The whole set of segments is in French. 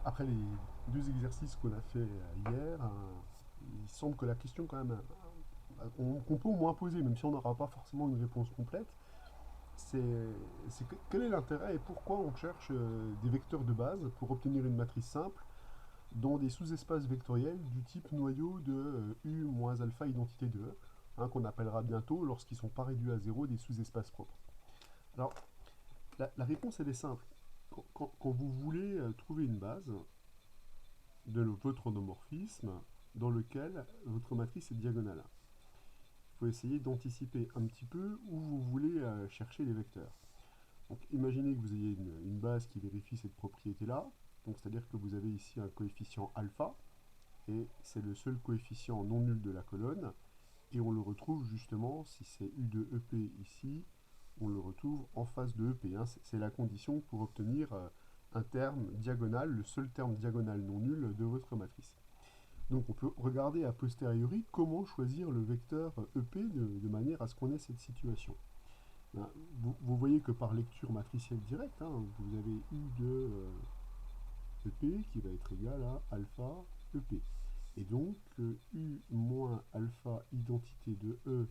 après les deux exercices qu'on a fait hier, il semble que la question quand même qu'on peut au moins poser, même si on n'aura pas forcément une réponse complète, quel est l'intérêt et pourquoi on cherche des vecteurs de base pour obtenir une matrice simple dans des sous-espaces vectoriels du type noyau de U moins alpha identité de E, hein, qu'on appellera bientôt, lorsqu'ils ne sont pas réduits à zéro, des sous-espaces propres. Alors, la réponse, elle est simple. Quand vous voulez trouver une base de votre honomorphisme dans lequel votre matrice est diagonale, il faut essayer d'anticiper un petit peu où vous voulez chercher les vecteurs. Donc imaginez que vous ayez une base qui vérifie cette propriété-là, donc c'est-à-dire que vous avez ici un coefficient alpha, et c'est le seul coefficient non nul de la colonne, et on le retrouve justement, si c'est U de EP ici, on le retrouve en face de EP. Hein. C'est la condition pour obtenir un terme diagonal, le seul terme diagonal non nul de votre matrice. Donc on peut regarder a posteriori comment choisir le vecteur EP de manière à ce qu'on ait cette situation. Ben, vous voyez que par lecture matricielle directe, hein, vous avez U de EP qui va être égal à alpha EP. Et donc U moins alpha identité de E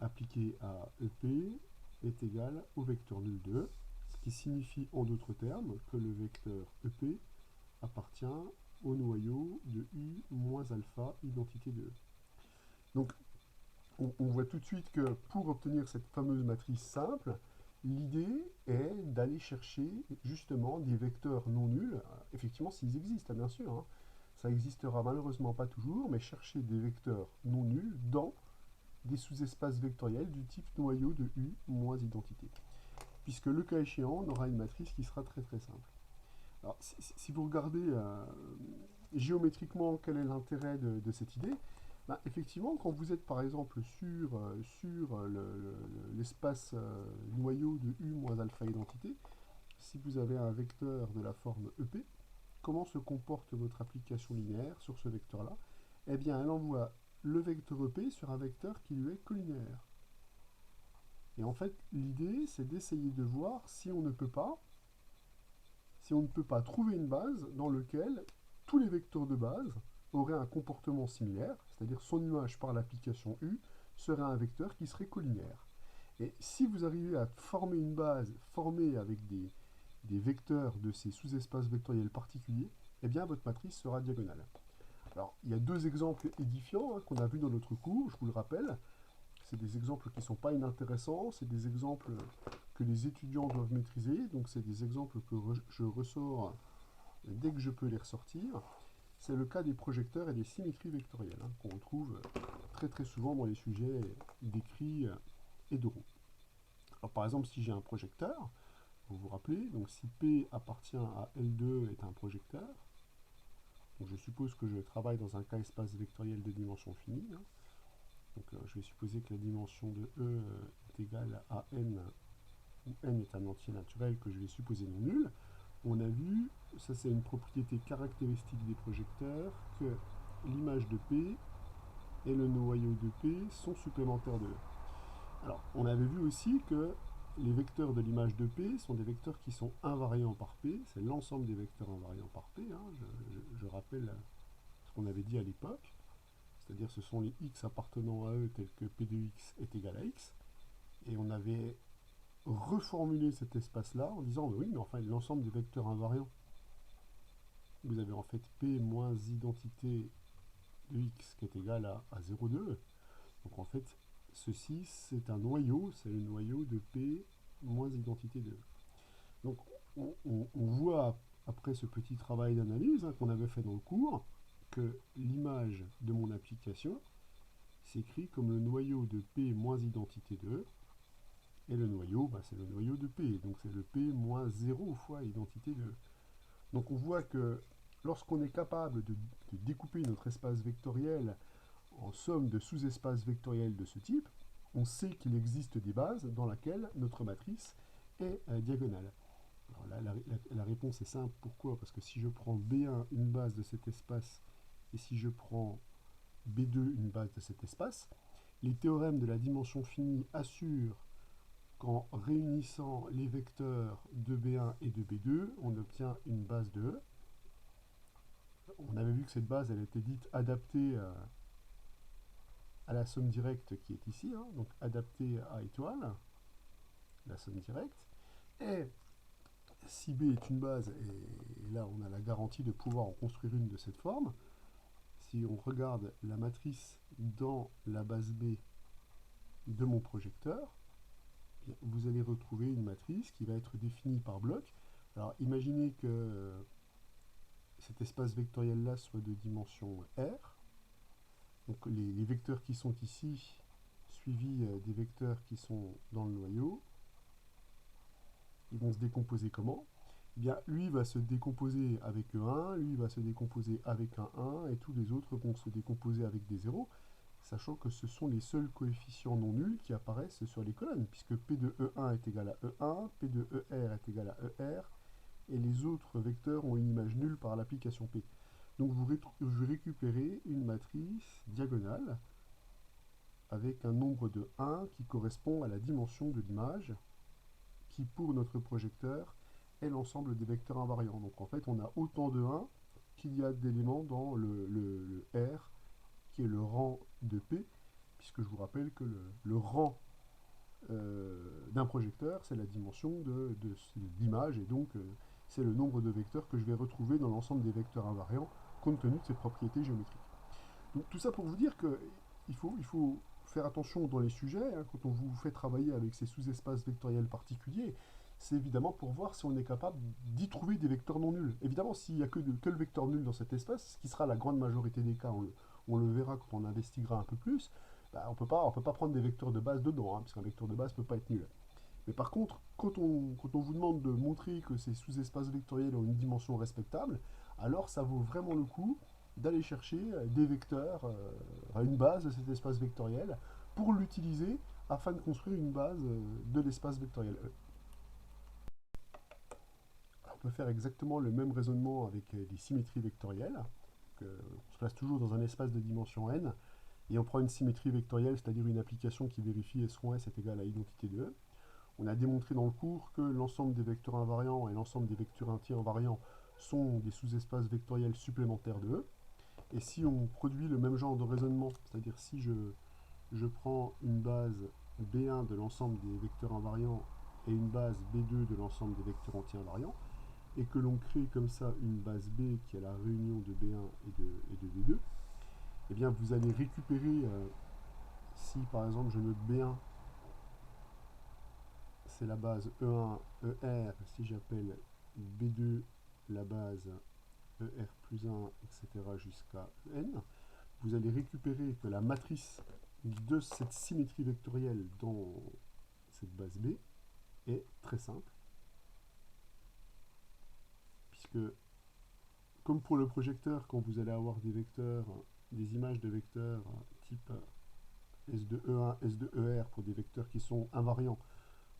appliqué à EP est égal au vecteur nul de E, ce qui signifie en d'autres termes que le vecteur EP appartient au noyau de U moins alpha identité de E. Donc on voit tout de suite que pour obtenir cette fameuse matrice simple, l'idée est d'aller chercher justement des vecteurs non nuls, effectivement s'ils existent, bien sûr, hein. Ça existera malheureusement pas toujours, mais chercher des vecteurs non nuls dans des sous-espaces vectoriels du type noyau de U moins identité. Puisque le cas échéant, on aura une matrice qui sera très très simple. Alors, si vous regardez géométriquement quel est l'intérêt de cette idée, bah, effectivement, quand vous êtes par exemple sur l'espace noyau de U moins alpha identité, si vous avez un vecteur de la forme EP, comment se comporte votre application linéaire sur ce vecteur-là? Eh bien, elle envoie le vecteur EP sur un vecteur qui lui est collinéaire. Et en fait, l'idée, c'est d'essayer de voir si on ne peut pas trouver une base dans laquelle tous les vecteurs de base auraient un comportement similaire, c'est-à-dire son image par l'application U serait un vecteur qui serait collinéaire. Et si vous arrivez à former une base formée avec des vecteurs de ces sous-espaces vectoriels particuliers, eh bien votre matrice sera diagonale. Alors, il y a deux exemples édifiants hein, qu'on a vus dans notre cours, je vous le rappelle. C'est des exemples qui ne sont pas inintéressants, c'est des exemples que les étudiants doivent maîtriser, donc c'est des exemples que je ressors dès que je peux les ressortir. C'est le cas des projecteurs et des symétries vectorielles, hein, qu'on retrouve très très souvent dans les sujets d'écrit et d'oraux. Alors par exemple, si j'ai un projecteur, vous vous rappelez, donc si P appartient à L2 est un projecteur, donc je suppose que je travaille dans un cas espace vectoriel de dimension finie, hein. Donc je vais supposer que la dimension de E est égale à n, où n est un entier naturel que je vais supposer non nul. On a vu, ça c'est une propriété caractéristique des projecteurs, que l'image de P et le noyau de P sont supplémentaires de E. Alors, on avait vu aussi que les vecteurs de l'image de P sont des vecteurs qui sont invariants par P, c'est l'ensemble des vecteurs invariants par P, hein. Je rappelle ce qu'on avait dit à l'époque, c'est-à-dire ce sont les x appartenant à E tels que P de x est égal à x, et on avait reformulé cet espace-là en disant oui, mais enfin l'ensemble des vecteurs invariants. Vous avez en fait P moins identité de x qui est égal à 0 de E. Donc en fait, ceci c'est un noyau, c'est le noyau de P moins identité de E. Donc on voit après ce petit travail d'analyse hein, qu'on avait fait dans le cours que l'image de mon application s'écrit comme le noyau de P moins identité de E, et le noyau, bah, c'est le noyau de P, donc c'est le P moins 0 fois identité de E. Donc on voit que lorsqu'on est capable de découper notre espace vectoriel en somme de sous-espaces vectoriels de ce type, on sait qu'il existe des bases dans lesquelles notre matrice est diagonale. Alors là, la réponse est simple. Pourquoi? Parce que si je prends B1 une base de cet espace et si je prends B2 une base de cet espace, les théorèmes de la dimension finie assurent qu'en réunissant les vecteurs de B1 et de B2, on obtient une base de E. On avait vu que cette base, elle était dite adaptée à la somme directe qui est ici, hein, donc adaptée à étoile, la somme directe. Et si B est une base, et là on a la garantie de pouvoir en construire une de cette forme, si on regarde la matrice dans la base B de mon projecteur, vous allez retrouver une matrice qui va être définie par bloc. Alors imaginez que cet espace vectoriel-là soit de dimension R. Donc les vecteurs qui sont ici, suivis des vecteurs qui sont dans le noyau, ils vont se décomposer comment? Eh bien, lui va se décomposer avec E1, lui va se décomposer avec un 1, et tous les autres vont se décomposer avec des 0, sachant que ce sont les seuls coefficients non nuls qui apparaissent sur les colonnes, puisque P de E1 est égal à E1, P de ER est égal à ER, et les autres vecteurs ont une image nulle par l'application P. Donc je vais récupérer une matrice diagonale avec un nombre de 1 qui correspond à la dimension de l'image, qui pour notre projecteur est l'ensemble des vecteurs invariants. Donc en fait on a autant de 1 qu'il y a d'éléments dans le R, qui est le rang de P, puisque je vous rappelle que le rang d'un projecteur, c'est la dimension de l'image, et donc c'est le nombre de vecteurs que je vais retrouver dans l'ensemble des vecteurs invariants, compte tenu de ses propriétés géométriques. Donc tout ça pour vous dire qu'il faut faire attention dans les sujets, hein, quand on vous fait travailler avec ces sous-espaces vectoriels particuliers, c'est évidemment pour voir si on est capable d'y trouver des vecteurs non nuls. Évidemment, s'il n'y a que le vecteur nul dans cet espace, ce qui sera la grande majorité des cas, on le verra quand on investiguera un peu plus, bah, on peut pas prendre des vecteurs de base dedans, hein, parce qu'un vecteur de base ne peut pas être nul. Mais par contre, quand on vous demande de montrer que ces sous-espaces vectoriels ont une dimension respectable, alors ça vaut vraiment le coup d'aller chercher des vecteurs, une base de cet espace vectoriel, pour l'utiliser afin de construire une base de l'espace vectoriel E. Alors, on peut faire exactement le même raisonnement avec les symétries vectorielles. On se place toujours dans un espace de dimension n, et on prend une symétrie vectorielle, c'est-à-dire une application qui vérifie S rond S est égal à l'identité de E. On a démontré dans le cours que l'ensemble des vecteurs invariants et l'ensemble des vecteurs entiers invariants sont des sous-espaces vectoriels supplémentaires de E. Et si on produit le même genre de raisonnement, c'est-à-dire si je prends une base B1 de l'ensemble des vecteurs invariants et une base B2 de l'ensemble des vecteurs entiers invariants, et que l'on crée comme ça une base B qui est la réunion de B1 et de B2, eh bien vous allez récupérer, si par exemple je note B1, c'est la base E1, ER, si j'appelle B2 la base ER plus 1, etc. jusqu'à N, vous allez récupérer que la matrice de cette symétrie vectorielle dans cette base B est très simple, puisque comme pour le projecteur, quand vous allez avoir des vecteurs, des images de vecteurs type S de E1, S de ER pour des vecteurs qui sont invariants,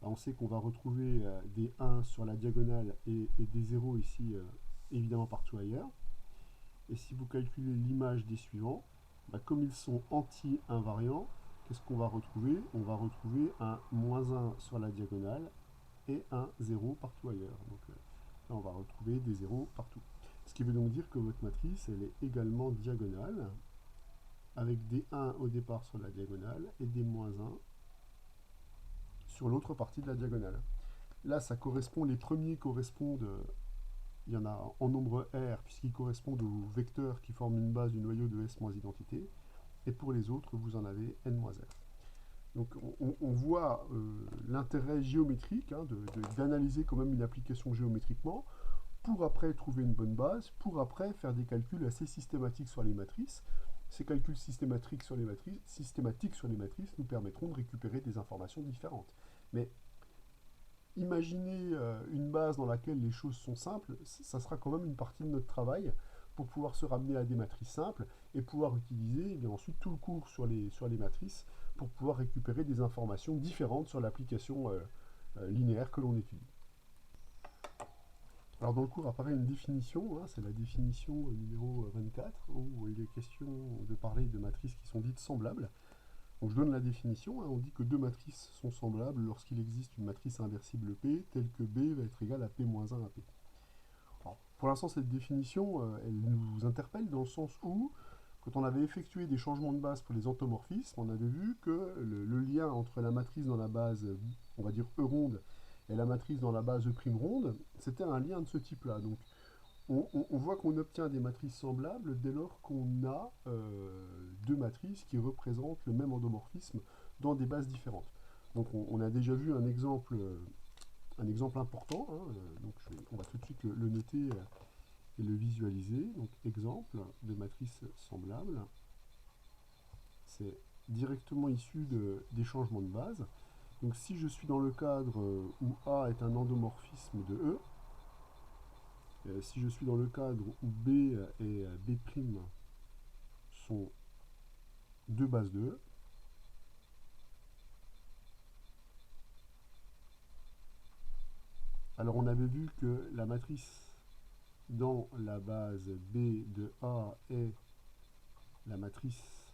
on sait qu'on va retrouver des 1 sur la diagonale et des 0 ici, évidemment partout ailleurs. Et si vous calculez l'image des suivants, bah, comme ils sont anti-invariants, qu'est-ce qu'on va retrouver? On va retrouver un moins 1 sur la diagonale et un 0 partout ailleurs. Donc là, on va retrouver des 0 partout. Ce qui veut donc dire que votre matrice, elle est également diagonale, avec des 1 au départ sur la diagonale et des moins 1 sur l'autre partie de la diagonale. Là, ça correspond, les premiers correspondent, il y en a en nombre R, puisqu'ils correspondent aux vecteurs qui forment une base du noyau de S moins identité, et pour les autres, vous en avez N-R. Donc on voit l'intérêt géométrique, hein, d'analyser quand même une application géométriquement, pour après trouver une bonne base, pour après faire des calculs assez systématiques sur les matrices. Ces calculs systématiques sur les matrices nous permettront de récupérer des informations différentes. Mais imaginez une base dans laquelle les choses sont simples, ça sera quand même une partie de notre travail pour pouvoir se ramener à des matrices simples et pouvoir utiliser bien ensuite tout le cours sur les matrices pour pouvoir récupérer des informations différentes sur l'application linéaire que l'on étudie. Alors dans le cours apparaît une définition, hein, c'est la définition numéro 24, où il est question de parler de matrices qui sont dites semblables. Donc je donne la définition, hein, on dit que deux matrices sont semblables lorsqu'il existe une matrice inversible P telle que B va être égale à P-1 à P. Alors, pour l'instant, cette définition, elle nous interpelle dans le sens où, quand on avait effectué des changements de base pour les endomorphismes, on avait vu que le lien entre la matrice dans la base, on va dire E ronde, et la matrice dans la base E' ronde, c'était un lien de ce type-là. Donc on voit qu'on obtient des matrices semblables dès lors qu'on a deux matrices qui représentent le même endomorphisme dans des bases différentes. Donc on a déjà vu un exemple important, hein, donc on va tout de suite le noter et le visualiser. Donc exemple de matrice semblable, c'est directement issu des changements de base. Donc si je suis dans le cadre où A est un endomorphisme de E, si je suis dans le cadre où B et B' sont deux bases de E, alors on avait vu que la matrice dans la base B de A est la matrice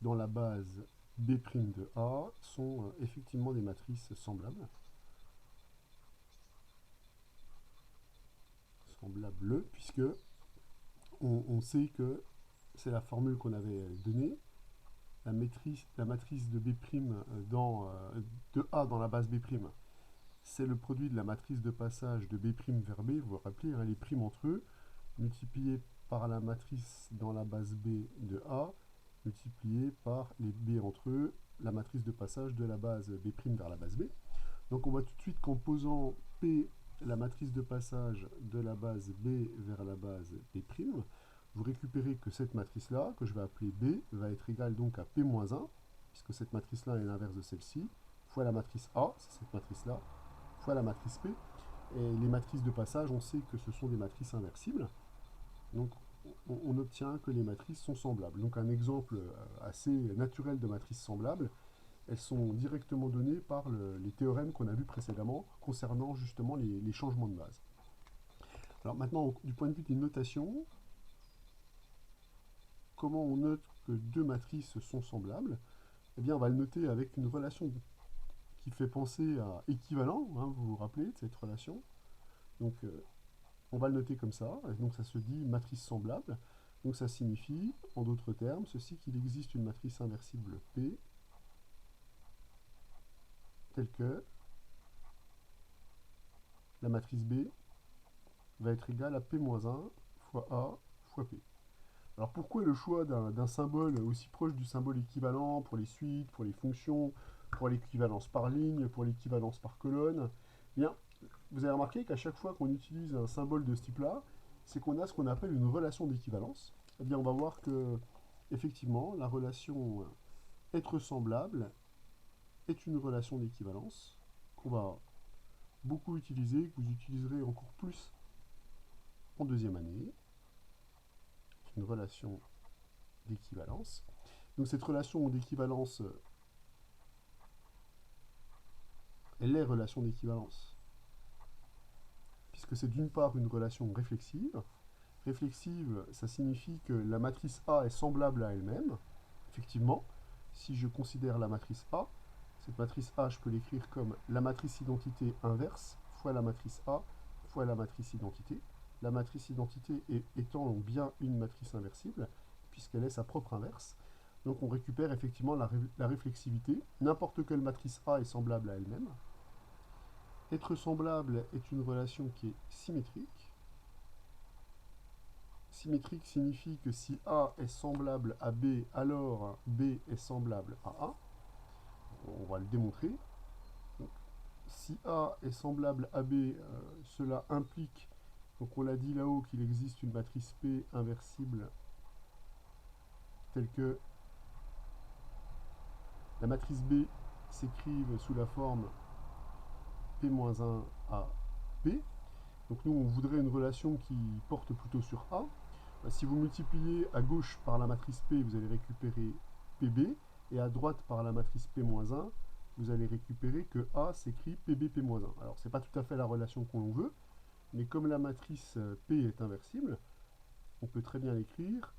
dans la base B' de A sont effectivement des matrices semblables. Semblables, puisque on sait que c'est la formule qu'on avait donnée. La matrice de B' de A dans la base B', c'est le produit de la matrice de passage de B' vers B, vous vous rappelez, hein, les primes entre eux, multiplié par la matrice dans la base B de A, multiplié par les B entre eux, la matrice de passage de la base B' vers la base B. Donc on voit tout de suite qu'en posant P, la matrice de passage de la base B vers la base B', vous récupérez que cette matrice-là, que je vais appeler B, va être égale donc à P-1, puisque cette matrice-là est l'inverse de celle-ci, fois la matrice A, c'est cette matrice-là, fois la matrice P. Et les matrices de passage, on sait que ce sont des matrices inversibles. Donc on obtient que les matrices sont semblables. Donc un exemple assez naturel de matrices semblables, elles sont directement données par les théorèmes qu'on a vus précédemment concernant justement les changements de base. Alors maintenant, du point de vue des notations, comment on note que deux matrices sont semblables? Eh bien, on va le noter avec une relation qui fait penser à équivalent, hein, vous vous rappelez de cette relation. Donc, on va le noter comme ça, et donc ça se dit matrice semblable. Donc ça signifie, en d'autres termes, ceci qu'il existe une matrice inversible P, telle que la matrice B va être égale à P-1 fois A fois P. Alors pourquoi le choix d'un symbole aussi proche du symbole équivalent pour les suites, pour les fonctions, pour l'équivalence par ligne, pour l'équivalence par colonne? Eh bien, vous avez remarqué qu'à chaque fois qu'on utilise un symbole de ce type-là, c'est qu'on a ce qu'on appelle une relation d'équivalence. Eh bien, on va voir que, effectivement, la relation être semblable est une relation d'équivalence qu'on va beaucoup utiliser, que vous utiliserez encore plus en deuxième année. C'est une relation d'équivalence. Donc cette relation d'équivalence, elle est relation d'équivalence, puisque c'est d'une part une relation réflexive. Réflexive, ça signifie que la matrice A est semblable à elle-même. Effectivement, si je considère la matrice A, cette matrice A, je peux l'écrire comme la matrice identité inverse fois la matrice A fois la matrice identité. La matrice identité étant bien une matrice inversible, puisqu'elle est sa propre inverse. Donc on récupère effectivement la réflexivité. N'importe quelle matrice A est semblable à elle-même. Être semblable est une relation qui est symétrique. Symétrique signifie que si A est semblable à B, alors B est semblable à A. On va le démontrer. Donc, si A est semblable à B, cela implique, donc on l'a dit là-haut, qu'il existe une matrice P inversible telle que la matrice B s'écrive sous la forme P-1 à P. Donc nous, on voudrait une relation qui porte plutôt sur A. Si vous multipliez à gauche par la matrice P, vous allez récupérer PB, et à droite par la matrice P-1, vous allez récupérer que A s'écrit PB P-1. Alors, ce n'est pas tout à fait la relation qu'on veut, mais comme la matrice P est inversible, on peut très bien l'écrire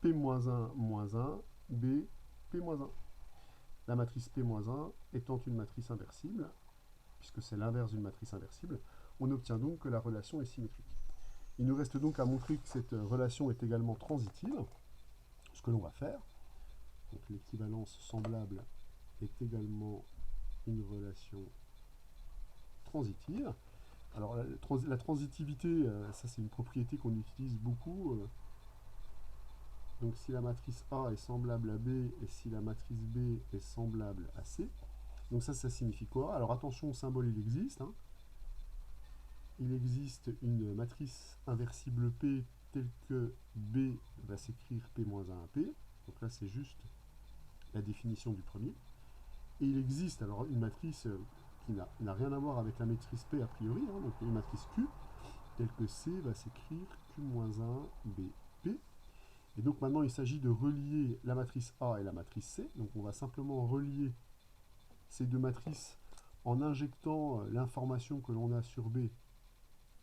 P-1 moins 1, B P-1. La matrice P-1 étant une matrice inversible, puisque c'est l'inverse d'une matrice inversible, on obtient donc que la relation est symétrique. Il nous reste donc à montrer que cette relation est également transitive, ce que l'on va faire. Donc l'équivalence semblable est également une relation transitive. Alors la transitivité, ça c'est une propriété qu'on utilise beaucoup. Donc si la matrice A est semblable à B et si la matrice B est semblable à C, donc ça signifie quoi? Alors attention au symbole, il existe. Il existe une matrice inversible P telle que B va s'écrire P-1 P. Donc là c'est juste la définition du premier. Et il existe alors une matrice qui n'a rien à voir avec la matrice P a priori, donc une matrice Q, telle que C va s'écrire Q-1 B P. Et donc maintenant il s'agit de relier la matrice A et la matrice C. Donc on va simplement relier ces deux matrices en injectant l'information que l'on a sur B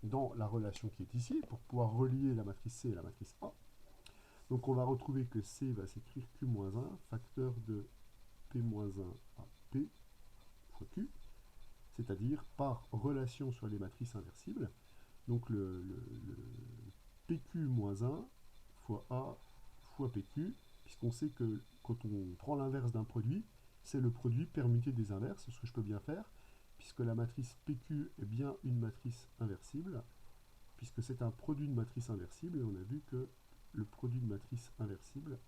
dans la relation qui est ici, pour pouvoir relier la matrice C et la matrice A. Donc on va retrouver que C va s'écrire Q-1, facteur de P-1 à P fois Q, c'est-à-dire par relation sur les matrices inversibles. Donc le PQ-1 fois A fois PQ, puisqu'on sait que quand on prend l'inverse d'un produit, c'est le produit permuté des inverses, ce que je peux bien faire, puisque la matrice PQ est bien une matrice inversible, puisque c'est un produit de matrice inversible, et on a vu que le produit de matrice inversible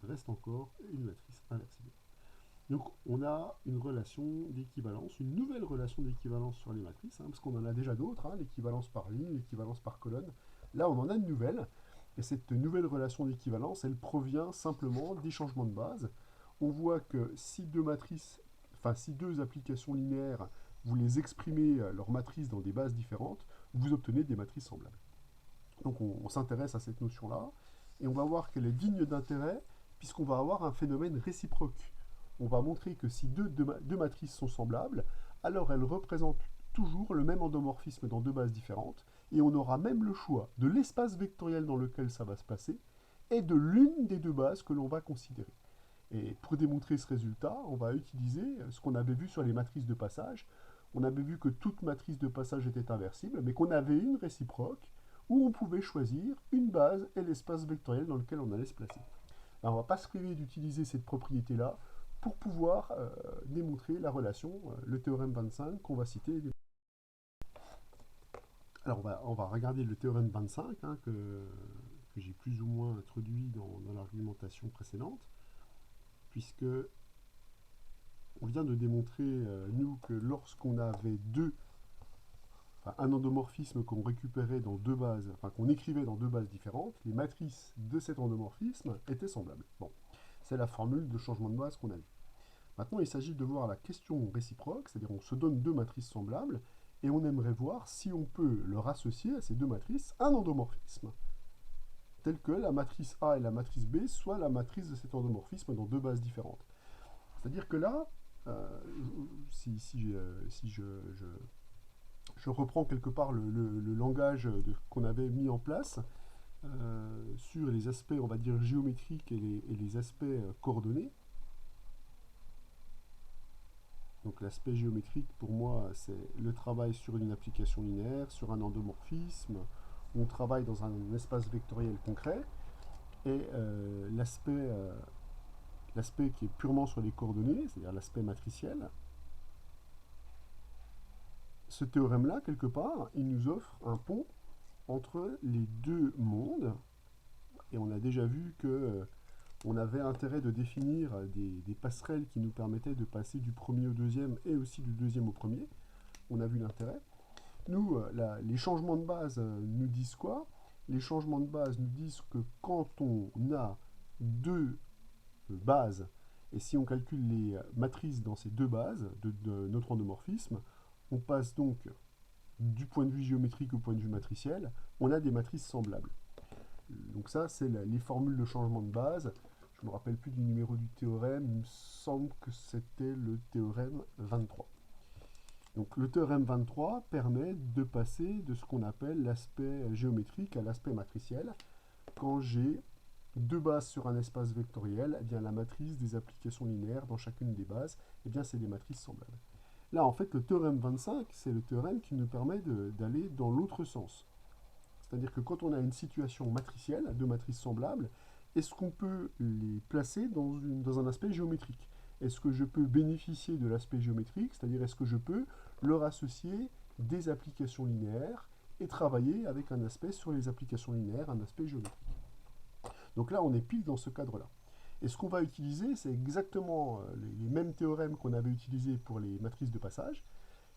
reste encore une matrice inversible. Donc on a une relation d'équivalence, une nouvelle relation d'équivalence sur les matrices, parce qu'on en a déjà d'autres, l'équivalence par ligne, l'équivalence par colonne. Là on en a une nouvelle, et cette nouvelle relation d'équivalence, elle provient simplement des changements de base. On voit que si deux matrices, si deux applications linéaires, vous les exprimez leur matrice dans des bases différentes, vous obtenez des matrices semblables. Donc on s'intéresse à cette notion-là, et on va voir qu'elle est digne d'intérêt, puisqu'on va avoir un phénomène réciproque. On va montrer que si deux matrices sont semblables, alors elles représentent toujours le même endomorphisme dans deux bases différentes, et on aura même le choix de l'espace vectoriel dans lequel ça va se passer, et de l'une des deux bases que l'on va considérer. Et pour démontrer ce résultat, on va utiliser ce qu'on avait vu sur les matrices de passage. On avait vu que toute matrice de passage était inversible, mais qu'on avait une réciproque, où on pouvait choisir une base et l'espace vectoriel dans lequel on allait se placer. Alors, on ne va pas se priver d'utiliser cette propriété-là pour pouvoir démontrer la relation, le théorème 25 qu'on va citer. Alors on va regarder le théorème 25 que j'ai plus ou moins introduit dans l'argumentation précédente, puisque on vient de démontrer, nous, que lorsqu'on avait un endomorphisme qu'on récupérait dans deux bases, qu'on écrivait dans deux bases différentes, les matrices de cet endomorphisme étaient semblables. Bon, c'est la formule de changement de base qu'on a vue. Maintenant, il s'agit de voir la question réciproque, c'est-à-dire on se donne deux matrices semblables, et on aimerait voir si on peut leur associer à ces deux matrices un endomorphisme, tel que la matrice A et la matrice B soient la matrice de cet endomorphisme dans deux bases différentes. C'est-à-dire que là, si je reprends quelque part le langage qu'on avait mis en place sur les aspects, on va dire, géométriques et les aspects coordonnés. Donc l'aspect géométrique, pour moi, c'est le travail sur une application linéaire, sur un endomorphisme. On travaille dans un espace vectoriel concret. Et l'aspect qui est purement sur les coordonnées, c'est-à-dire l'aspect matriciel, ce théorème-là, quelque part, il nous offre un pont entre les deux mondes. Et on a déjà vu que on avait intérêt de définir des passerelles qui nous permettaient de passer du premier au deuxième et aussi du deuxième au premier. On a vu l'intérêt. Nous, les changements de base nous disent quoi? Les changements de base nous disent que quand on a deux bases, et si on calcule les matrices dans ces deux bases de notre endomorphisme, on passe donc du point de vue géométrique au point de vue matriciel, on a des matrices semblables. Donc ça, c'est les formules de changement de base. Je ne me rappelle plus du numéro du théorème, il me semble que c'était le théorème 23. Donc le théorème 23 permet de passer de ce qu'on appelle l'aspect géométrique à l'aspect matriciel quand j'ai deux bases sur un espace vectoriel, eh bien la matrice des applications linéaires dans chacune des bases, eh bien c'est des matrices semblables. Là, en fait, le théorème 25, c'est le théorème qui nous permet d'aller dans l'autre sens. C'est-à-dire que quand on a une situation matricielle, deux matrices semblables, est-ce qu'on peut les placer dans un aspect géométrique? Est-ce que je peux bénéficier de l'aspect géométrique, c'est-à-dire est-ce que je peux leur associer des applications linéaires et travailler avec un aspect sur les applications linéaires, un aspect géométrique? Donc là, on est pile dans ce cadre-là. Et ce qu'on va utiliser, c'est exactement les mêmes théorèmes qu'on avait utilisés pour les matrices de passage.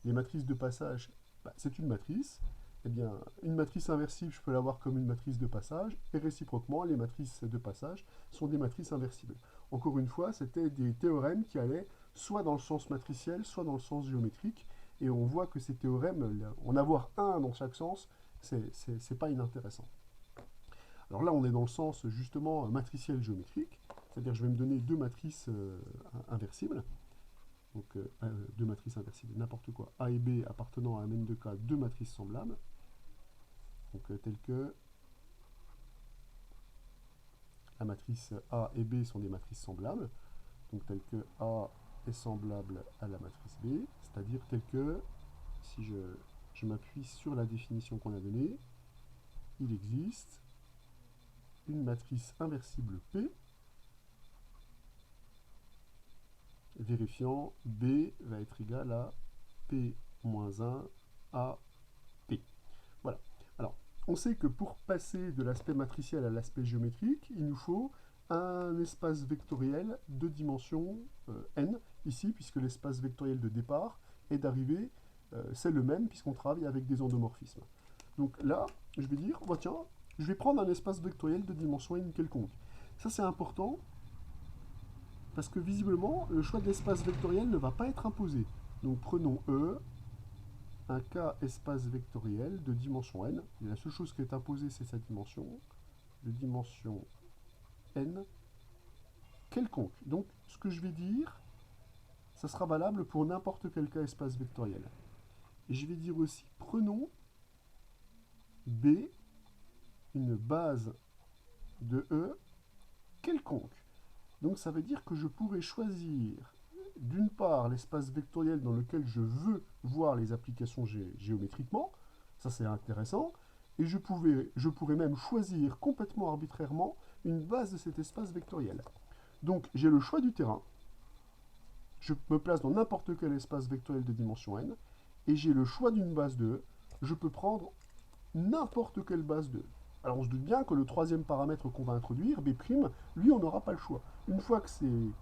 Les matrices de passage, c'est une matrice. Eh bien, une matrice inversible, je peux l'avoir comme une matrice de passage, et réciproquement, les matrices de passage sont des matrices inversibles. Encore une fois, c'était des théorèmes qui allaient soit dans le sens matriciel, soit dans le sens géométrique, et on voit que ces théorèmes, en avoir un dans chaque sens, c'est pas inintéressant. Alors là, on est dans le sens justement matriciel géométrique, c'est-à-dire je vais me donner deux matrices inversibles, donc deux matrices inversibles, n'importe quoi, A et B appartenant à un M2K, deux matrices semblables, donc telles que la matrice A et B sont des matrices semblables, donc telles que A est semblable à la matrice B, c'est-à-dire telles que, si je m'appuie sur la définition qu'on a donnée, il existe une matrice inversible P, vérifiant B va être égal à P-1 à P. Voilà. Alors, on sait que pour passer de l'aspect matriciel à l'aspect géométrique, il nous faut un espace vectoriel de dimension n, ici, puisque l'espace vectoriel de départ et d'arrivée, c'est le même, puisqu'on travaille avec des endomorphismes. Donc là, je vais dire, oh, tiens, je vais prendre un espace vectoriel de dimension n quelconque. Ça, c'est important, parce que visiblement, le choix de l'espace vectoriel ne va pas être imposé. Donc prenons E, un K espace vectoriel de dimension n. Et la seule chose qui est imposée, c'est sa dimension, de dimension n quelconque. Donc ce que je vais dire, ça sera valable pour n'importe quel K espace vectoriel. Et je vais dire aussi, prenons B, une base de E quelconque. Donc ça veut dire que je pourrais choisir d'une part l'espace vectoriel dans lequel je veux voir les applications géométriquement, ça c'est intéressant, et je pourrais même choisir complètement arbitrairement une base de cet espace vectoriel. Donc j'ai le choix du terrain, je me place dans n'importe quel espace vectoriel de dimension n, et j'ai le choix d'une base de E, je peux prendre n'importe quelle base de E. Alors on se doute bien que le troisième paramètre qu'on va introduire, B', lui on n'aura pas le choix. Une fois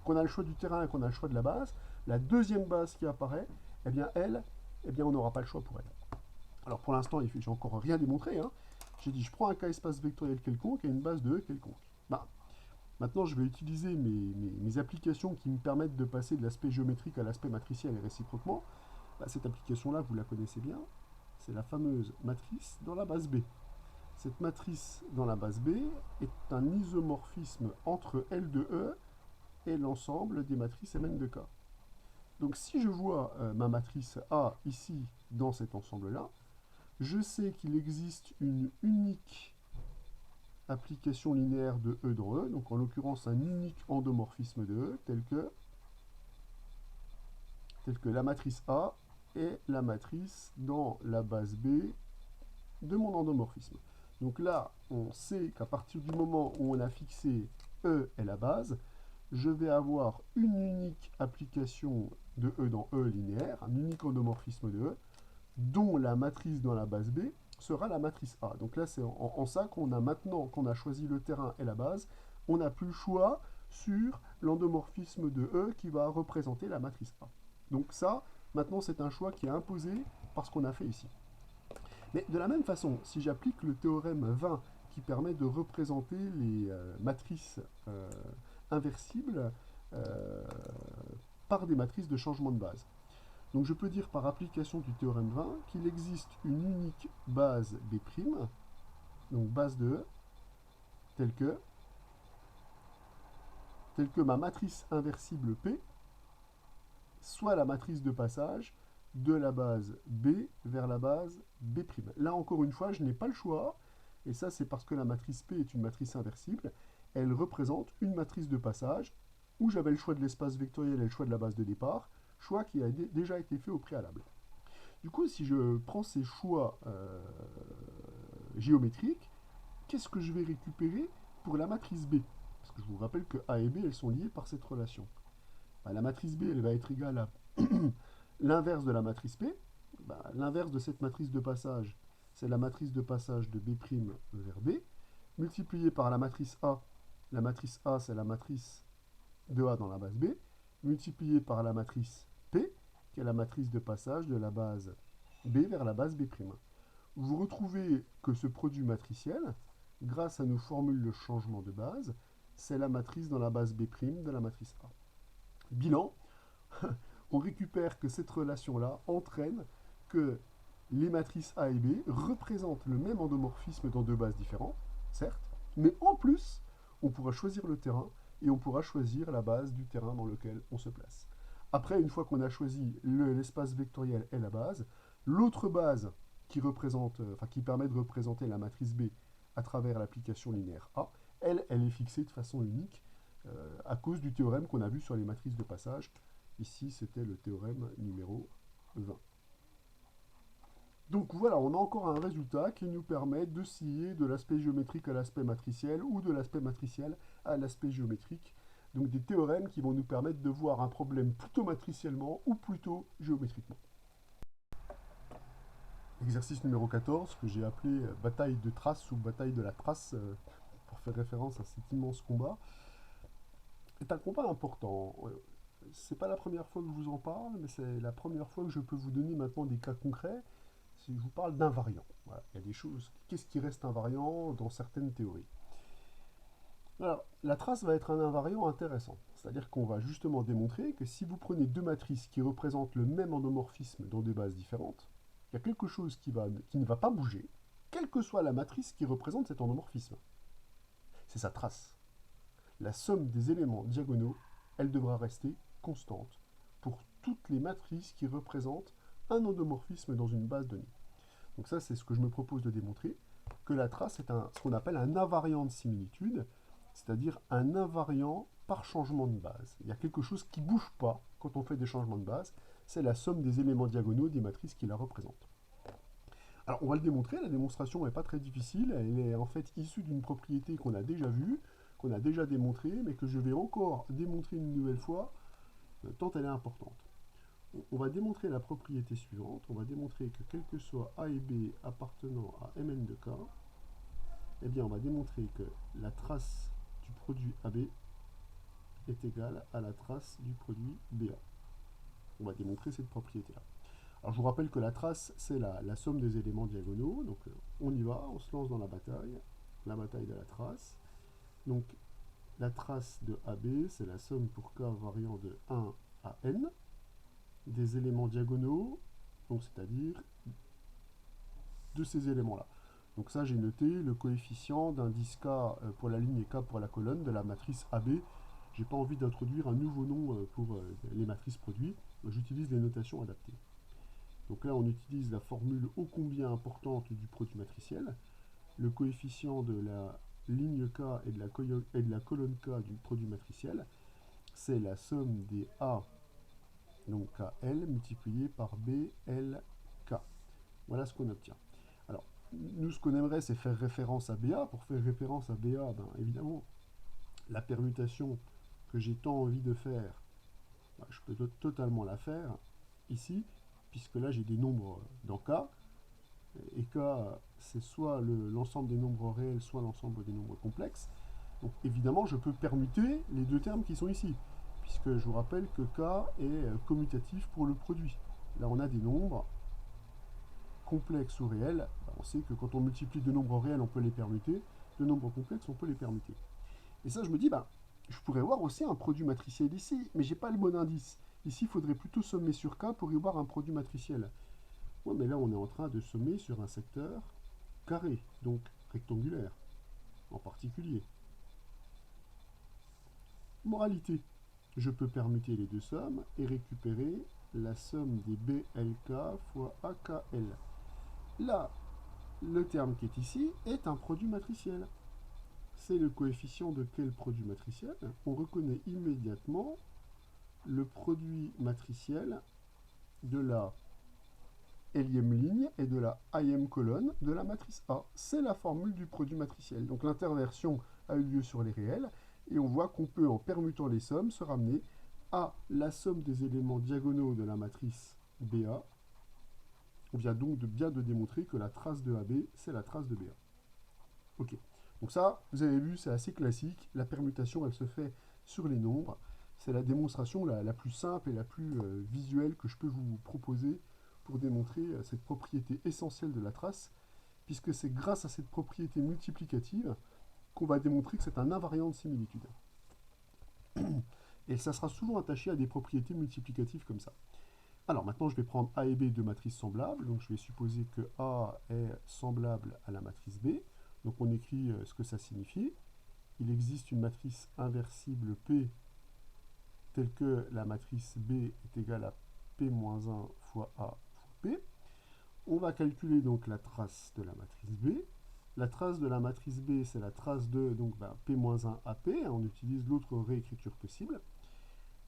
qu'on a le choix du terrain et qu'on a le choix de la base, la deuxième base qui apparaît, eh bien elle, eh bien on n'aura pas le choix pour elle. Alors pour l'instant, j'ai encore rien démontré. Hein. J'ai dit je prends un K espace vectoriel quelconque et une base de E quelconque. Maintenant je vais utiliser mes applications qui me permettent de passer de l'aspect géométrique à l'aspect matriciel et réciproquement. Cette application-là, vous la connaissez bien. C'est la fameuse matrice dans la base B. Cette matrice dans la base B est un isomorphisme entre L de E et l'ensemble des matrices Mn de K. Donc si je vois ma matrice A ici dans cet ensemble-là, je sais qu'il existe une unique application linéaire de E dans E, donc en l'occurrence un unique endomorphisme de E, tel que la matrice A est la matrice dans la base B de mon endomorphisme. Donc là, on sait qu'à partir du moment où on a fixé E est la base, je vais avoir une unique application de E dans E linéaire, un unique endomorphisme de E, dont la matrice dans la base B sera la matrice A. Donc là, c'est en ça qu'on a maintenant qu'on a choisi le terrain et la base, on n'a plus le choix sur l'endomorphisme de E qui va représenter la matrice A. Donc ça, maintenant, c'est un choix qui est imposé par ce qu'on a fait ici. Mais de la même façon, si j'applique le théorème 20 qui permet de représenter les matrices inversibles par des matrices de changement de base. Donc je peux dire par application du théorème 20 qu'il existe une unique base B', donc base de E, telle que ma matrice inversible P soit la matrice de passage de la base B vers la base B'. Là encore une fois, je n'ai pas le choix, et ça c'est parce que la matrice P est une matrice inversible, elle représente une matrice de passage où j'avais le choix de l'espace vectoriel et le choix de la base de départ, choix qui a déjà été fait au préalable. Du coup, si je prends ces choix géométriques, qu'est-ce que je vais récupérer pour la matrice B? Parce que je vous rappelle que A et B, elles sont liées par cette relation. Ben, la matrice B, elle va être égale à l'inverse de la matrice P. Ben, l'inverse de cette matrice de passage, c'est la matrice de passage de B' vers B, multiplié par la matrice A. La matrice A, c'est la matrice de A dans la base B, multiplié par la matrice P, qui est la matrice de passage de la base B vers la base B'. Vous retrouvez que ce produit matriciel, grâce à nos formules de changement de base, c'est la matrice dans la base B' de la matrice A. Bilan, on récupère que cette relation-là entraîne que les matrices A et B représentent le même endomorphisme dans deux bases différentes, certes, mais en plus, on pourra choisir le terrain et on pourra choisir la base du terrain dans lequel on se place. Après, une fois qu'on a choisi l'espace vectoriel et la base, l'autre base qui permet de représenter la matrice B à travers l'application linéaire A, elle est fixée de façon unique à cause du théorème qu'on a vu sur les matrices de passage. Ici, c'était le théorème numéro 20. Donc voilà, on a encore un résultat qui nous permet de scier de l'aspect géométrique à l'aspect matriciel ou de l'aspect matriciel à l'aspect géométrique. Donc des théorèmes qui vont nous permettre de voir un problème plutôt matriciellement ou plutôt géométriquement. Exercice numéro 14, que j'ai appelé bataille de trace ou bataille de la trace, pour faire référence à cet immense combat, est un combat important. C'est pas la première fois que je vous en parle, mais c'est la première fois que je peux vous donner maintenant des cas concrets. Si je vous parle d'invariants. Voilà, il y a des choses. Qu'est-ce qui reste invariant dans certaines théories? Alors, la trace va être un invariant intéressant. C'est-à-dire qu'on va justement démontrer que si vous prenez deux matrices qui représentent le même endomorphisme dans des bases différentes, il y a quelque chose qui ne va pas bouger, quelle que soit la matrice qui représente cet endomorphisme. C'est sa trace. La somme des éléments diagonaux, elle devra rester constante pour toutes les matrices qui représentent un endomorphisme dans une base donnée. Donc ça, c'est ce que je me propose de démontrer, que la trace est ce qu'on appelle un invariant de similitude, c'est-à-dire un invariant par changement de base. Il y a quelque chose qui ne bouge pas quand on fait des changements de base, c'est la somme des éléments diagonaux des matrices qui la représentent. Alors on va le démontrer, la démonstration n'est pas très difficile, elle est en fait issue d'une propriété qu'on a déjà vue, qu'on a déjà démontrée, mais que je vais encore démontrer une nouvelle fois, tant elle est importante. On va démontrer la propriété suivante. On va démontrer que quel que soit A et B appartenant à Mn de K, eh bien on va démontrer que la trace du produit AB est égale à la trace du produit BA. On va démontrer cette propriété-là. Alors je vous rappelle que la trace, c'est la somme des éléments diagonaux. Donc on y va, on se lance dans la bataille de la trace. Donc la trace de AB, c'est la somme pour K variant de 1 à N des éléments diagonaux, donc c'est-à-dire de ces éléments-là. Donc ça, j'ai noté le coefficient d'indice K pour la ligne et K pour la colonne de la matrice AB. J'ai pas envie d'introduire un nouveau nom pour les matrices produits. J'utilise les notations adaptées. Donc là, on utilise la formule ô combien importante du produit matriciel. Le coefficient de la ligne K et de la colonne K du produit matriciel, c'est la somme des A, donc KL multiplié par BLK. Voilà ce qu'on obtient. Alors, nous, ce qu'on aimerait, c'est faire référence à BA. Pour faire référence à BA, ben, évidemment, la permutation que j'ai tant envie de faire, ben, je peux totalement la faire ici, puisque là, j'ai des nombres dans K. Et K, c'est soit l'ensemble des nombres réels, soit l'ensemble des nombres complexes. Donc, évidemment, je peux permuter les deux termes qui sont ici, puisque je vous rappelle que K est commutatif pour le produit. Là, on a des nombres complexes ou réels. On sait que quand on multiplie deux nombres réels, on peut les permuter. Deux nombres complexes, on peut les permuter. Et ça, je me dis, ben, je pourrais voir aussi un produit matriciel ici, mais j'ai pas le bon indice. Ici, il faudrait plutôt sommer sur K pour y voir un produit matriciel. Ouais, mais là, on est en train de sommer sur un secteur carré, donc rectangulaire, en particulier. Moralité. Je peux permuter les deux sommes et récupérer la somme des BLK fois AKL. Là, le terme qui est ici est un produit matriciel. c'est le coefficient de quel produit matriciel? On reconnaît immédiatement le produit matriciel de la L'ième ligne et de la ième colonne de la matrice A. C'est la formule du produit matriciel. Donc l'interversion a eu lieu sur les réels, et on voit qu'on peut, en permutant les sommes, se ramener à la somme des éléments diagonaux de la matrice BA. On vient donc bien de démontrer que la trace de AB, c'est la trace de BA. Ok. Donc ça, vous avez vu, c'est assez classique. La permutation, elle se fait sur les nombres. C'est la démonstration la plus simple et la plus visuelle que je peux vous proposer pour démontrer cette propriété essentielle de la trace, puisque c'est grâce à cette propriété multiplicative qu'on va démontrer que c'est un invariant de similitude. Et ça sera souvent attaché à des propriétés multiplicatives comme ça. Alors maintenant, je vais prendre A et B, deux matrices semblables. Donc je vais supposer que A est semblable à la matrice B. Donc on écrit ce que ça signifie. Il existe une matrice inversible P telle que la matrice B est égale à P-1 fois A fois P. On va calculer donc la trace de la matrice B. La trace de la matrice B, c'est la trace de donc, P-1 AP. On utilise l'autre réécriture possible.